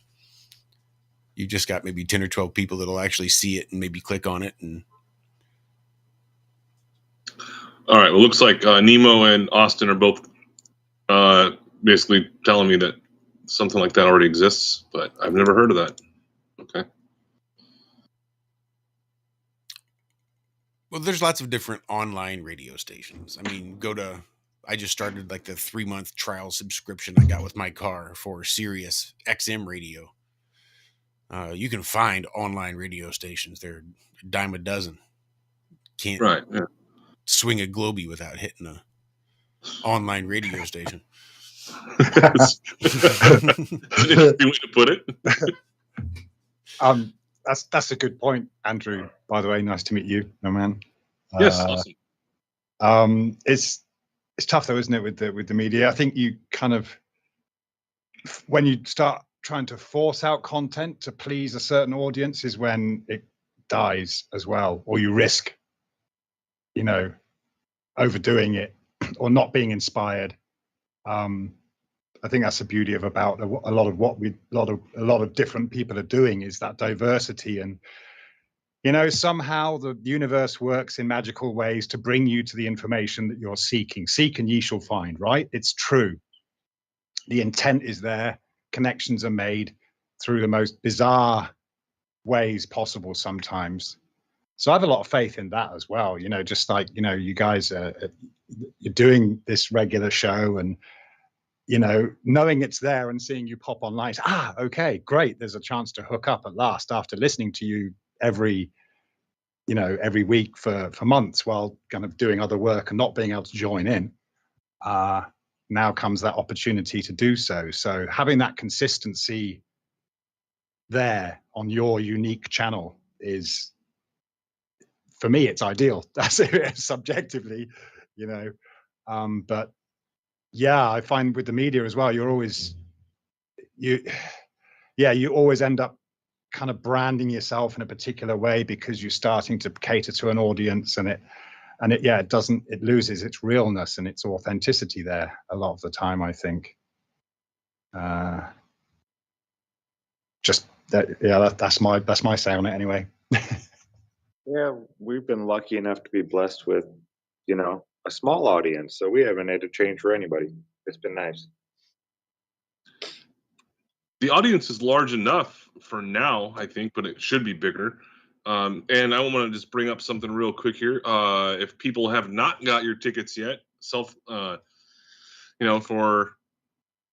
you just got maybe 10 or 12 people that'll actually see it and maybe click on it. And all right. Well, looks like Nemo and Austin are both basically telling me that something like that already exists, but I've never heard of that. Okay. Well, there's lots of different online radio stations. I mean, I just started like the 3-month trial subscription I got with my car for Sirius XM radio. You can find online radio stations. They're a dime a dozen. Can't swing a Globie without hitting a online radio station. That's an interesting way to put it. That's a good point, Andrew. By the way, nice to meet you, my man. Yes, awesome. It's tough though, isn't it, with the media? I think you kind of, when you start trying to force out content to please a certain audience, is when it dies as well, or you risk, overdoing it or not being inspired. I think that's the beauty of about a lot of different people are doing, is that diversity. And somehow the universe works in magical ways to bring you to the information that you're seeking. Seek and ye shall find, right? It's true. The intent is there. Connections are made through the most bizarre ways possible sometimes. So I have a lot of faith in that as well. Just like, you guys you're doing this regular show, and knowing it's there and seeing you pop online, okay, great, there's a chance to hook up at last after listening to you every week for months while kind of doing other work and not being able to join in. Now comes that opportunity to do so. So having that consistency there on your unique channel is, for me, it's ideal. That's it, subjectively, but yeah, I find with the media as well, you always end up kind of branding yourself in a particular way because you're starting to cater to an audience, and it loses its realness and its authenticity there a lot of the time, I think. That's my say on it anyway. Yeah, we've been lucky enough to be blessed with, a small audience, so we haven't had to change for anybody. It's been nice. The audience is large enough for now, I think, but it should be bigger. And I want to just bring up something real quick here. If people have not got your tickets yet, for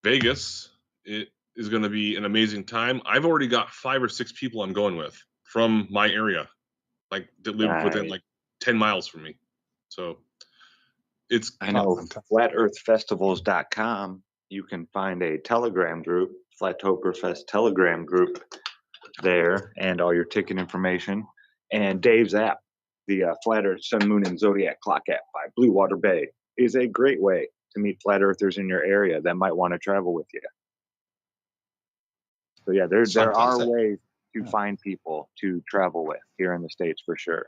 Vegas, it is going to be an amazing time. I've already got 5 or 6 people I'm going with from my area, like that live within like 10 miles from me. So I know flatearthfestivals.com. You can find a Telegram group, Flattoberfest Telegram group there, and all your ticket information. And Dave's app, the Flat Earth Sun, Moon, and Zodiac Clock app by Blue Water Bay, is a great way to meet flat earthers in your area that might want to travel with you. So yeah, there are ways to find people to travel with here in the States for sure.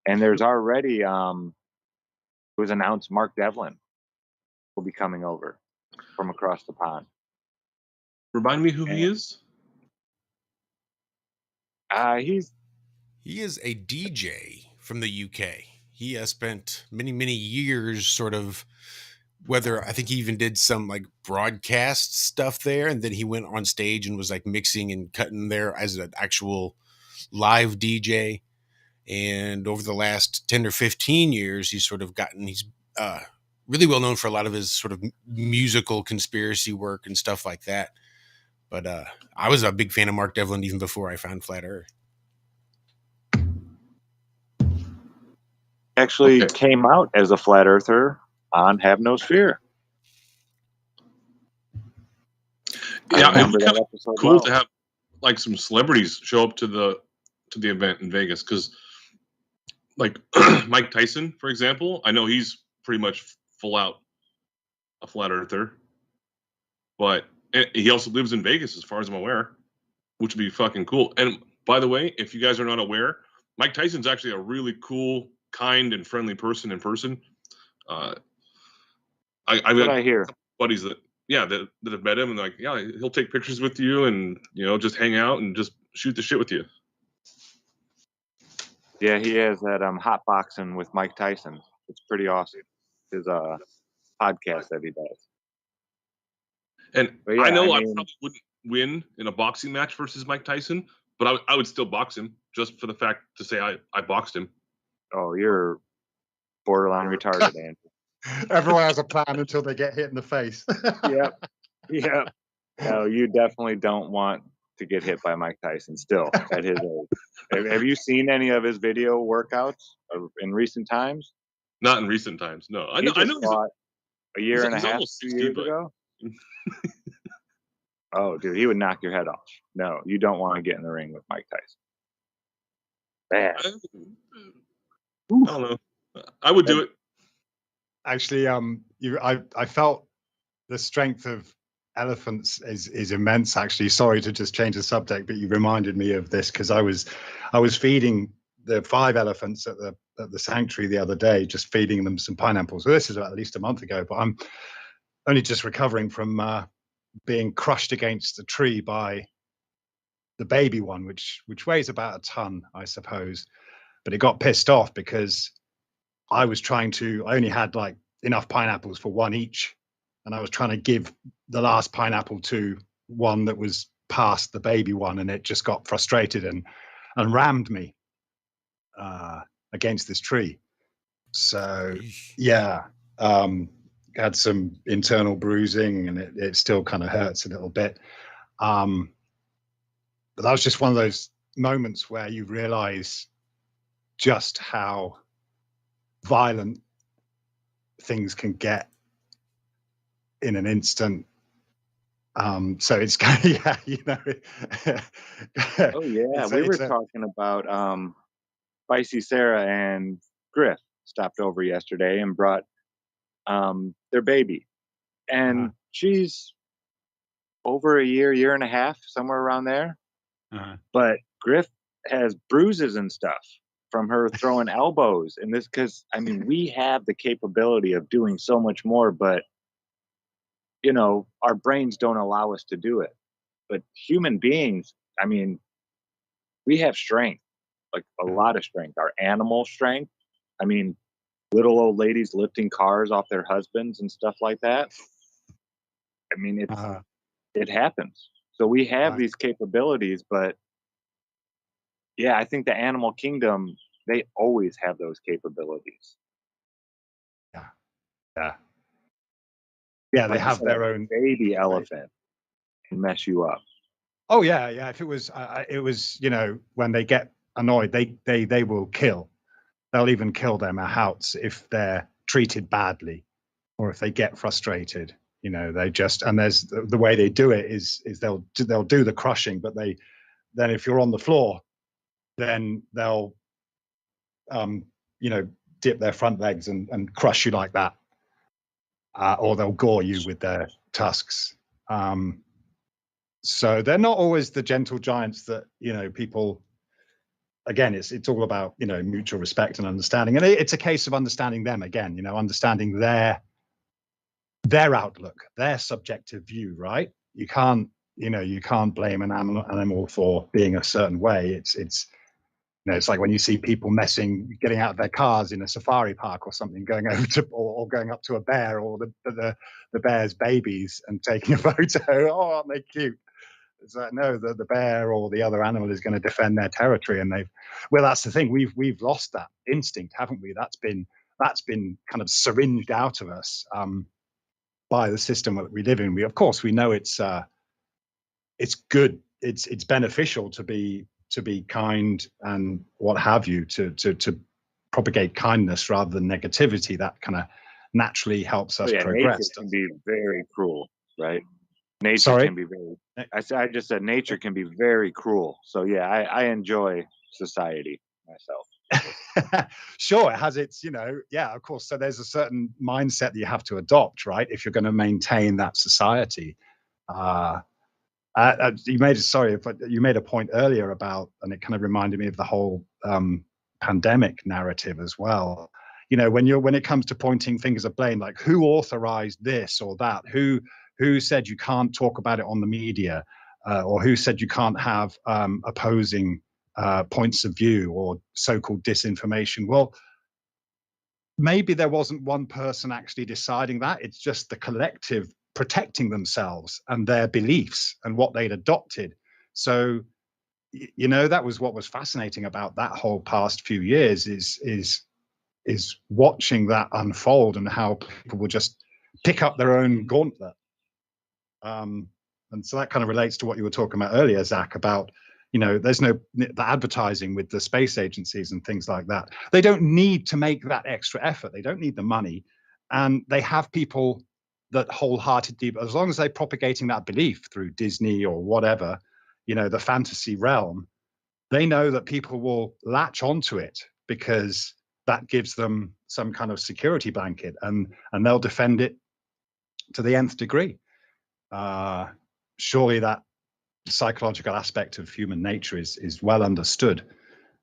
And there's already it was announced Mark Devlin will be coming over from across the pond. Remind me who he is. He is a DJ from the UK. He has spent many, many years sort of, I think he even did some like broadcast stuff there. And then he went on stage and was like mixing and cutting there as an actual live DJ. And over the last 10 or 15 years, he's really well known for a lot of his sort of musical conspiracy work and stuff like that. But I was a big fan of Mark Devlin even before I found Flat Earth. Actually came out as a flat earther on Have No Fear. Yeah, it would be kind of cool to have like some celebrities show up to the event in Vegas, because like Mike Tyson, for example. I know he's pretty much full out a flat earther, but he also lives in Vegas, as far as I'm aware, which would be fucking cool. And by the way, if you guys are not aware, Mike Tyson's actually a really cool, kind, and friendly person in person. I've got buddies that have met him, and like, yeah, he'll take pictures with you, and just hang out and just shoot the shit with you. Yeah, he has that hot boxing with Mike Tyson. It's pretty awesome. His podcast that he does. And yeah, I know I I mean, probably wouldn't win in a boxing match versus Mike Tyson, but I would still box him just for the fact to say I boxed him. Oh, you're borderline retarded, Andrew. Everyone has a plan until they get hit in the face. Yep. No, you definitely don't want to get hit by Mike Tyson still at his age. Have you seen any of his video workouts in recent times? Not in recent times, no. I know fought a year and a half, almost 2 60, years ago. Oh, dude, he would knock your head off. No, you don't want to get in the ring with Mike Tyson. Bad. I don't know. I would do it. Actually, I felt the strength of elephants is immense. Actually, sorry to just change the subject, but you reminded me of this because I was feeding the 5 elephants at the sanctuary the other day, just feeding them some pineapples. So this is at least a month ago, but I'm only just recovering from being crushed against a tree by the baby one, which weighs about a ton, I suppose. But it got pissed off because I only had like enough pineapples for one each. And I was trying to give the last pineapple to one that was past the baby one. And it just got frustrated and rammed me against this tree. So, yeah, had some internal bruising and it still kind of hurts a little bit. But that was just one of those moments where you realize just how violent things can get in an instant. So it's kind of, Oh yeah, we were talking about Spicy Sarah and Griff stopped over yesterday and brought their baby, and she's over a year and a half, somewhere around there. But Griff has bruises and stuff from her throwing elbows and this, because I mean, we have the capability of doing so much more, but our brains don't allow us to do it. But human beings, I mean, we have strength, like a lot of strength, our animal strength. I mean, little old ladies lifting cars off their husbands and stuff like that. I mean, it happens. So we have these capabilities, but yeah, I think the animal kingdom, they always have those capabilities. Yeah, they have their own baby elephant can mess you up. Oh yeah. If it was, when they get annoyed, they will kill. They'll even kill their mahouts if they're treated badly, or if they get frustrated. They just, and there's the way they do it is they'll do the crushing, but then if you're on the floor, then they'll dip their front legs and crush you like that, or they'll gore you with their tusks. So they're not always the gentle giants that people. Again, it's all about mutual respect and understanding, and it's a case of understanding them again. Understanding their outlook, their subjective view. Right? You can't blame an animal for being a certain way. It's like when you see people getting out of their cars in a safari park or something, going over to or going up to a bear or the bear's babies and taking a photo. Oh, aren't they cute? It's like, no, the bear or the other animal is going to defend their territory, and that's the thing. We've lost that instinct, haven't we? That's been kind of syringed out of us by the system that we live in. We, of course, we know it's good, it's beneficial to be kind and what have you, to propagate kindness rather than negativity. That kind of naturally helps us progress. Nature can be very cruel, right? Nature can be very. I just said nature can be very cruel. So yeah, I enjoy society myself. Sure, it has its, yeah, of course. So there's a certain mindset that you have to adopt, right? If you're going to maintain that society. You made a point earlier about, and it kind of reminded me of the whole pandemic narrative as well. When it comes to pointing fingers at blame, like who authorized this or that, who said you can't talk about it on the media, or who said you can't have opposing points of view or so-called disinformation. Well, maybe there wasn't one person actually deciding that. It's just the collective protecting themselves and their beliefs and what they'd adopted. So, that was what was fascinating about that whole past few years is watching that unfold and how people will just pick up their own gauntlet. And so that kind of relates to what you were talking about earlier, Zach, about, there's the advertising with the space agencies and things like that. They don't need to make that extra effort. They don't need the money. And they have people that wholeheartedly, as long as they're propagating that belief through Disney or whatever, the fantasy realm, they know that people will latch onto it because that gives them some kind of security blanket, and they'll defend it to the nth degree. Surely that psychological aspect of human nature is well understood,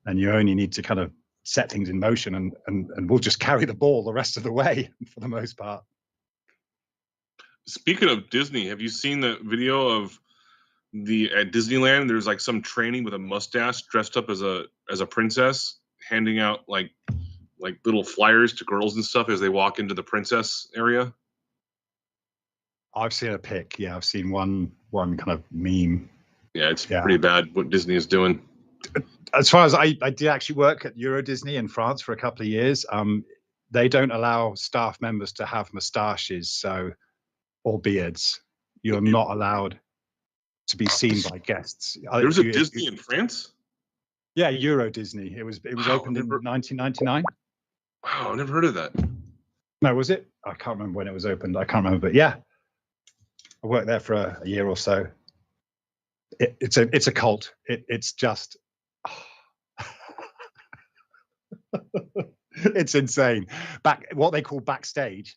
and you only need to kind of set things in motion, and we'll just carry the ball the rest of the way for the most part. Speaking of Disney, have you seen the video of at Disneyland? There's like some trainee with a mustache dressed up as a princess, handing out like little flyers to girls and stuff as they walk into the princess area. I've seen a pic. Yeah, I've seen one kind of meme. Yeah, it's pretty bad what Disney is doing. As far as I did actually work at Euro Disney in France for a couple of years. They don't allow staff members to have mustaches, or beards. You're not allowed to be seen by guests. There was a Disney in France? Yeah, Euro Disney. It was opened in 1999. Wow, I never heard of that. No, was it? I can't remember when it was opened. I can't remember, but yeah, I worked there for a year or so. It's a cult. It's just it's insane. What they call backstage,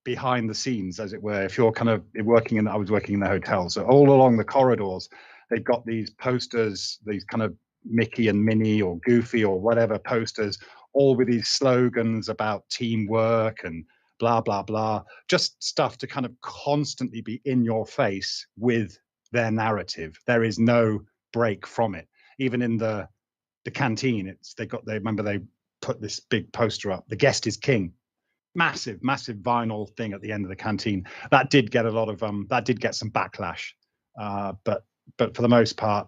behind the scenes, as it were. If you're kind of working I was working in the hotel, so all along the corridors, they've got these posters, these kind of Mickey and Minnie or Goofy or whatever posters, all with these slogans about teamwork and blah, blah, blah. Just stuff to kind of constantly be in your face with their narrative. There is no break from it. Even in the canteen, they put this big poster up, "The guest is king." Massive vinyl thing at the end of the canteen. That did get that did get some backlash. But for the most part,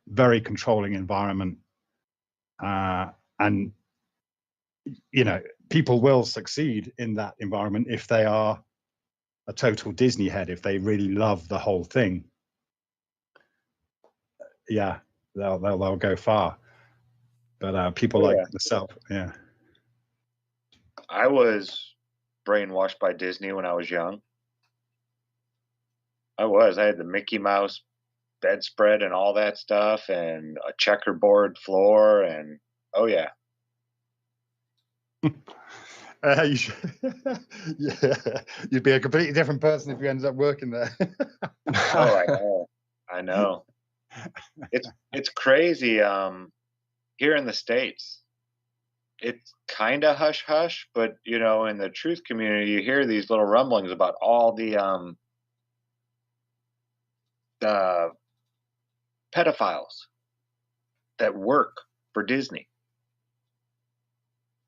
very controlling environment. And people will succeed in that environment if they are a total Disney head, if they really love the whole thing. Yeah, they'll go far. But people like myself, yeah. I was brainwashed by Disney when I was young. I had the Mickey Mouse bedspread and all that stuff, and a checkerboard floor, and oh yeah. You'd be a completely different person if you ended up working there. I know. It's crazy. Here in the States, it's kind of hush hush, but in the truth community, you hear these little rumblings about all the pedophiles that work for Disney.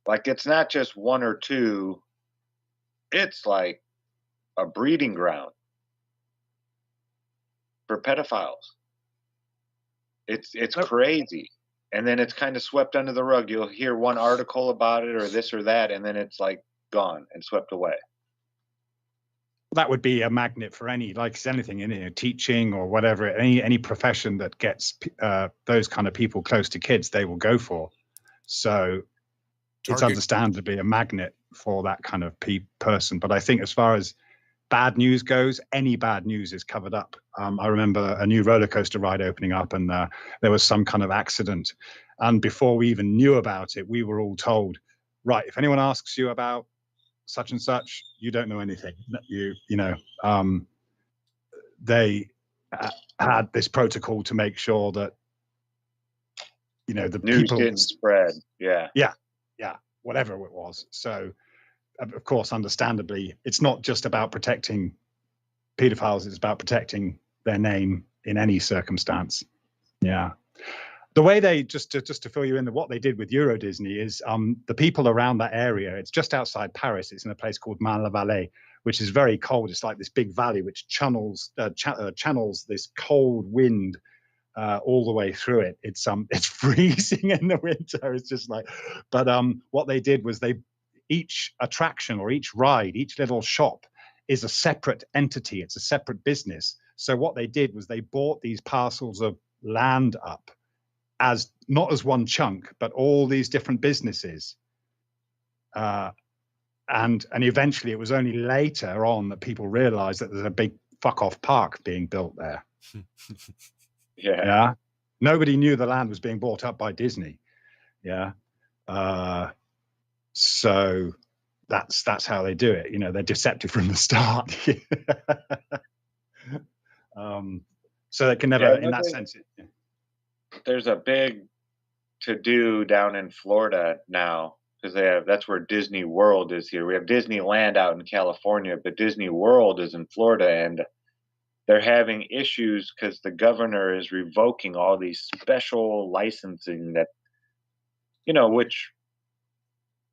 Like, it's not just one or two, it's like a breeding ground for pedophiles. It's crazy. And then it's kind of swept under the rug. You'll hear one article about it or this or that, and then it's like gone and swept away. That would be a magnet for anything in teaching or whatever, any profession that gets those kind of people close to kids, they will go for. So it's understandably a magnet for that kind of person. But I think as far as bad news goes, any bad news is covered up. I remember a new roller coaster ride opening up, and there was some kind of accident. And before we even knew about it, we were all told, right, if anyone asks you about such and such, you don't know anything. They had this protocol to make sure that, the news people didn't spread. Yeah. Yeah, whatever it was. So, of course, understandably, it's not just about protecting pedophiles, it's about protecting their name in any circumstance. Yeah. The way they, just to fill you in, what they did with Euro Disney is the people around that area, it's just outside Paris, it's in a place called Marne-la-Vallée, which is very cold. It's like this big valley which channels this cold wind all the way through it. It's freezing in the winter. It's just like, but what they did was each attraction or each ride, each little shop is a separate entity. It's a separate business. So what they did was they bought these parcels of land up as not as one chunk, but all these different businesses. And eventually it was only later on that people realized that there's a big fuck off park being built there. Yeah. Nobody knew the land was being bought up by Disney. Yeah. So that's how they do it. They're deceptive from the start. So they can never, in that sense. There's a big to-do down in Florida now, because that's where Disney World is here. We have Disneyland out in California, but Disney World is in Florida, and they're having issues because the governor is revoking all these special licensing that, which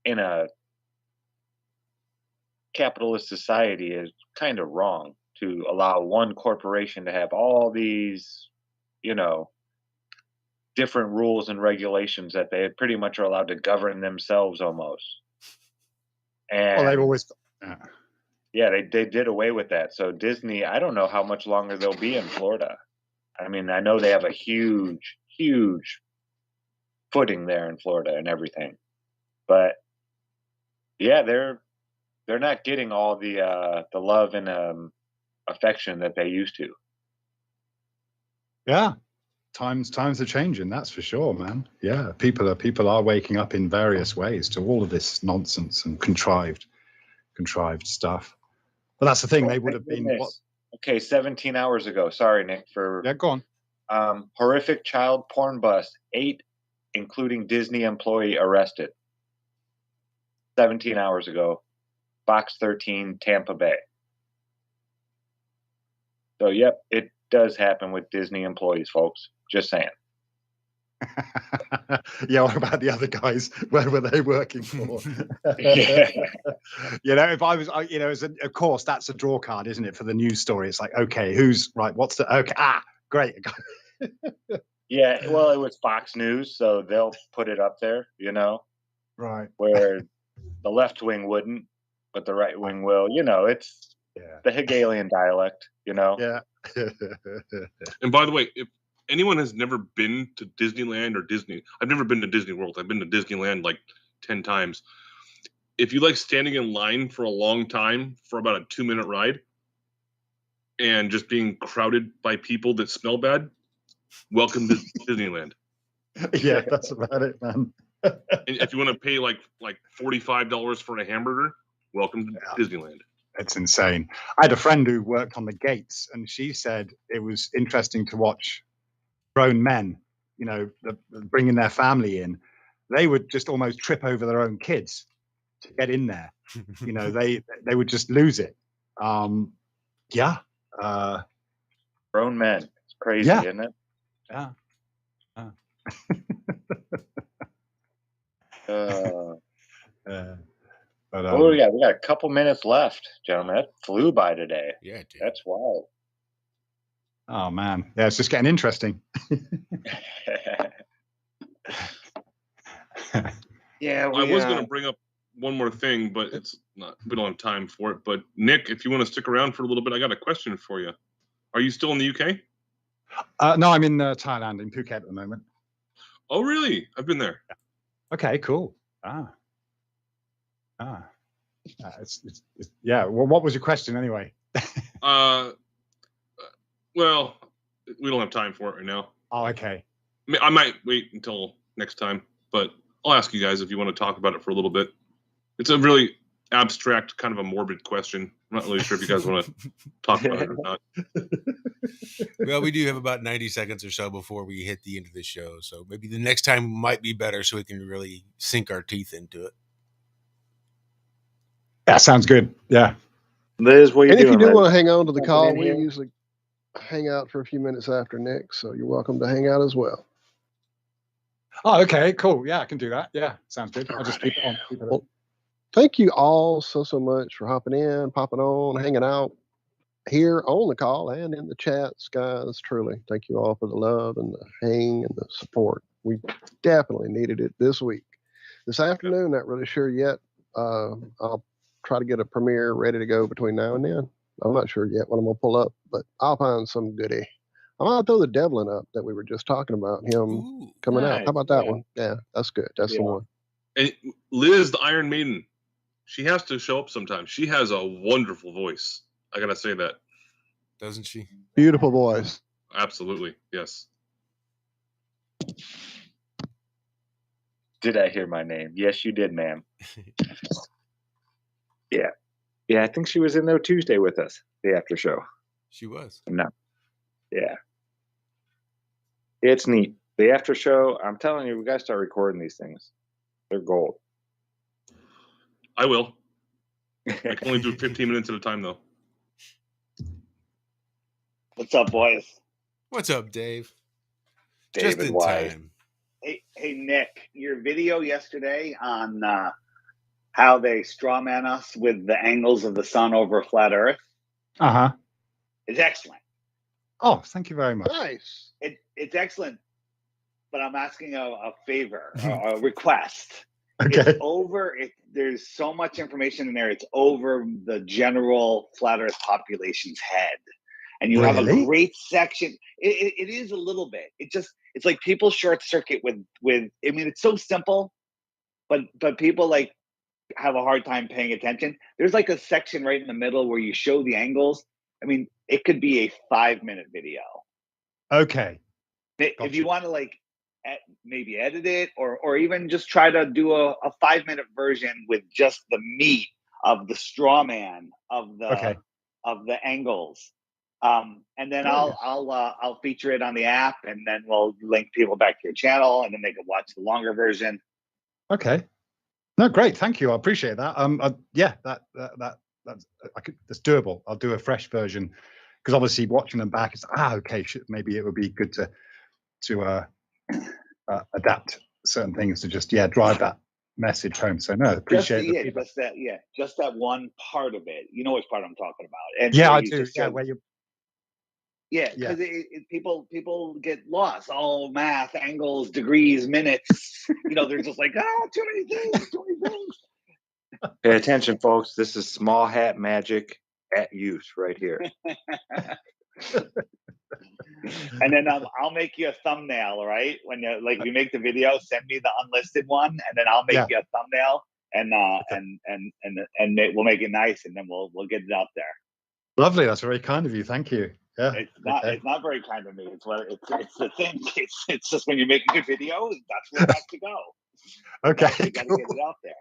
in a capitalist society is kind of wrong to allow one corporation to have all these, different rules and regulations that they pretty much are allowed to govern themselves almost. And well, they've always, yeah, they did away with that. So Disney, I don't know how much longer they'll be in Florida. I mean, I know they have a huge, huge footing there in Florida and everything, but yeah, they're not getting all the love and affection that they used to. Yeah. Times are changing, that's for sure, man. Yeah, people are waking up in various ways to all of this nonsense and contrived stuff. But that's the thing, they would have been what? Okay, 17 hours ago. Sorry, Nick, for go on. Horrific child porn bust, 8, including Disney employee arrested. 17 hours ago, Box 13, Tampa Bay. So, yep, it does happen with Disney employees, folks. Just saying. Yeah, what about the other guys? Where were they working for? Yeah. If I was, of course, that's a draw card, isn't it, for the news story? It's like, okay, who's right? What's the okay? Great. Yeah, well, it was Fox News, so they'll put it up there, right? Where the left wing wouldn't, but the right wing will. It's the Hegelian dialect. Yeah. And by the way, if anyone has never been to Disneyland or Disney, I've never been to Disney World. I've been to Disneyland like 10 times. If you like standing in line for a long time for about a 2-minute ride and just being crowded by people that smell bad, welcome to Disneyland. Yeah, that's about it, man. And if you want to pay like $45 for a hamburger, welcome to Disneyland. It's insane. I had a friend who worked on the gates, and she said it was interesting to watch grown men, bringing their family in. They would just almost trip over their own kids to get in there. They would just lose it. Yeah. Grown men. It's crazy, isn't it? Yeah. Oh yeah, we got a couple minutes left, gentlemen. That flew by today. Yeah, dude. That's wild. Oh man, yeah, it's just getting interesting. Yeah, I was going to bring up one more thing, but we don't have time for it. But Nick, if you want to stick around for a little bit, I got a question for you. Are you still in the UK? No, I'm in Thailand, in Phuket at the moment. Oh, really? I've been there. Okay, cool. Yeah. Well, what was your question anyway? Well, we don't have time for it right now. Oh, okay. I might wait until next time, but I'll ask you guys if you want to talk about it for a little bit. It's a really abstract, kind of a morbid question. I'm not really sure if you guys want to talk about it or not. Well, we do have about 90 seconds or so before we hit the end of the show, so maybe the next time might be better so we can really sink our teeth into it. Yeah, sounds good. Yeah. Liz, what are you And if doing? you do Liz? want to hang on to the Jumping call, in we here? usually hang out for a few minutes after Nick, so you're welcome to hang out as well. Oh, okay, cool. Yeah, I can do that. Yeah, sounds good. I'll just keep it on. Keep it on. Well, thank you all so much for hopping in, popping on, hanging out here on the call and in the chats, guys. Truly, thank you all for the love and the hang and the support. We definitely needed it this week. This afternoon, not really sure yet. I'll try to get a premiere ready to go between now and then. I'm not sure yet what I'm gonna pull up, but I'll find some goodie. I'm gonna throw the Devlin up that we were just talking about, him coming out. How about that one? Yeah, that's good. That's the one. And Liz, the Iron Maiden, she has to show up sometime. She has a wonderful voice. I gotta say that. Doesn't she? Beautiful voice. Absolutely, yes. Did I hear my name? Yes, you did, ma'am. Yeah. Yeah, I think she was in there Tuesday with us, the after show. She was. No. Yeah. It's neat. The after show, I'm telling you, we got to start recording these things. They're gold. I will. I can only do 15 minutes at a time, though. What's up, boys? What's up, Dave? David Just in Wise. time. Hey, Nick, your video yesterday on how they strawman us with the angles of the sun over a flat Earth is excellent. Oh, thank you very much. Nice. It's excellent, but I'm asking a favor, a request. Okay. It's over. There's so much information in there. It's over the general flat Earth population's head. And you have a great section. It is a little bit. It's like people short circuit with. I mean, it's so simple, but people like have a hard time paying attention. There's like a section right in the middle where you show the angles. I mean, it could be a 5-minute video. Okay. If you want to like maybe edit it or even just try to do a 5-minute version with just the meat of the straw man of the angles. And then I'll feature it on the app, and then we'll link people back to your channel, and then they can watch the longer version. Okay. No, great. Thank you. I appreciate that. Yeah, that's doable. I'll do a fresh version because obviously watching them back, it's okay. Maybe it would be good to adapt certain things to just drive that message home. So no, appreciate it. Just that one part of it. You know which part I'm talking about. And yeah, I do. Yeah, where you. Yeah, because people get lost. Oh, math, angles, degrees, minutes. They're just like, too many things. Pay attention, folks. This is small hat magic at use right here. And then I'll make you a thumbnail, all right? When you make the video, send me the unlisted one, and then I'll make you a thumbnail, and we'll make it nice, and then we'll get it out there. Lovely. That's very kind of you. Thank you. Yeah. It's not very kind of me. It's the thing. It's just when you make a good video, that's where it has to go. Okay. You got to get it out there.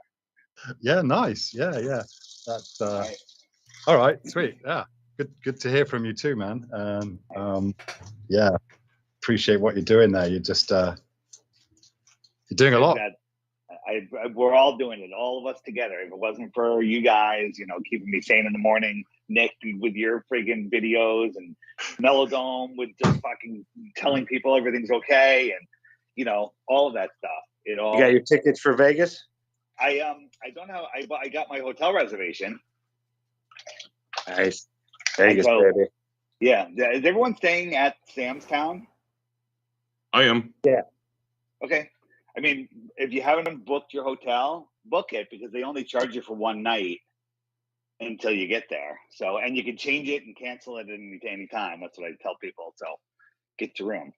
Yeah. Nice. Yeah. That's all right. Sweet. Yeah. Good to hear from you too, man. Yeah. Appreciate what you're doing there. You're just you're doing a lot. We're all doing it, all of us together. If it wasn't for you guys, keeping me sane in the morning, Nick with your friggin' videos, and Melodome with just fucking telling people everything's okay, and all of that stuff. You got your tickets for Vegas? I don't know. I got my hotel reservation. Nice. Vegas, baby. Yeah. Is everyone staying at Sam's Town? I am. Yeah. Okay. I mean, if you haven't booked your hotel, book it, because they only charge you for one night until you get there. So, and you can change it and cancel it at any time. That's what I tell people. So get your room.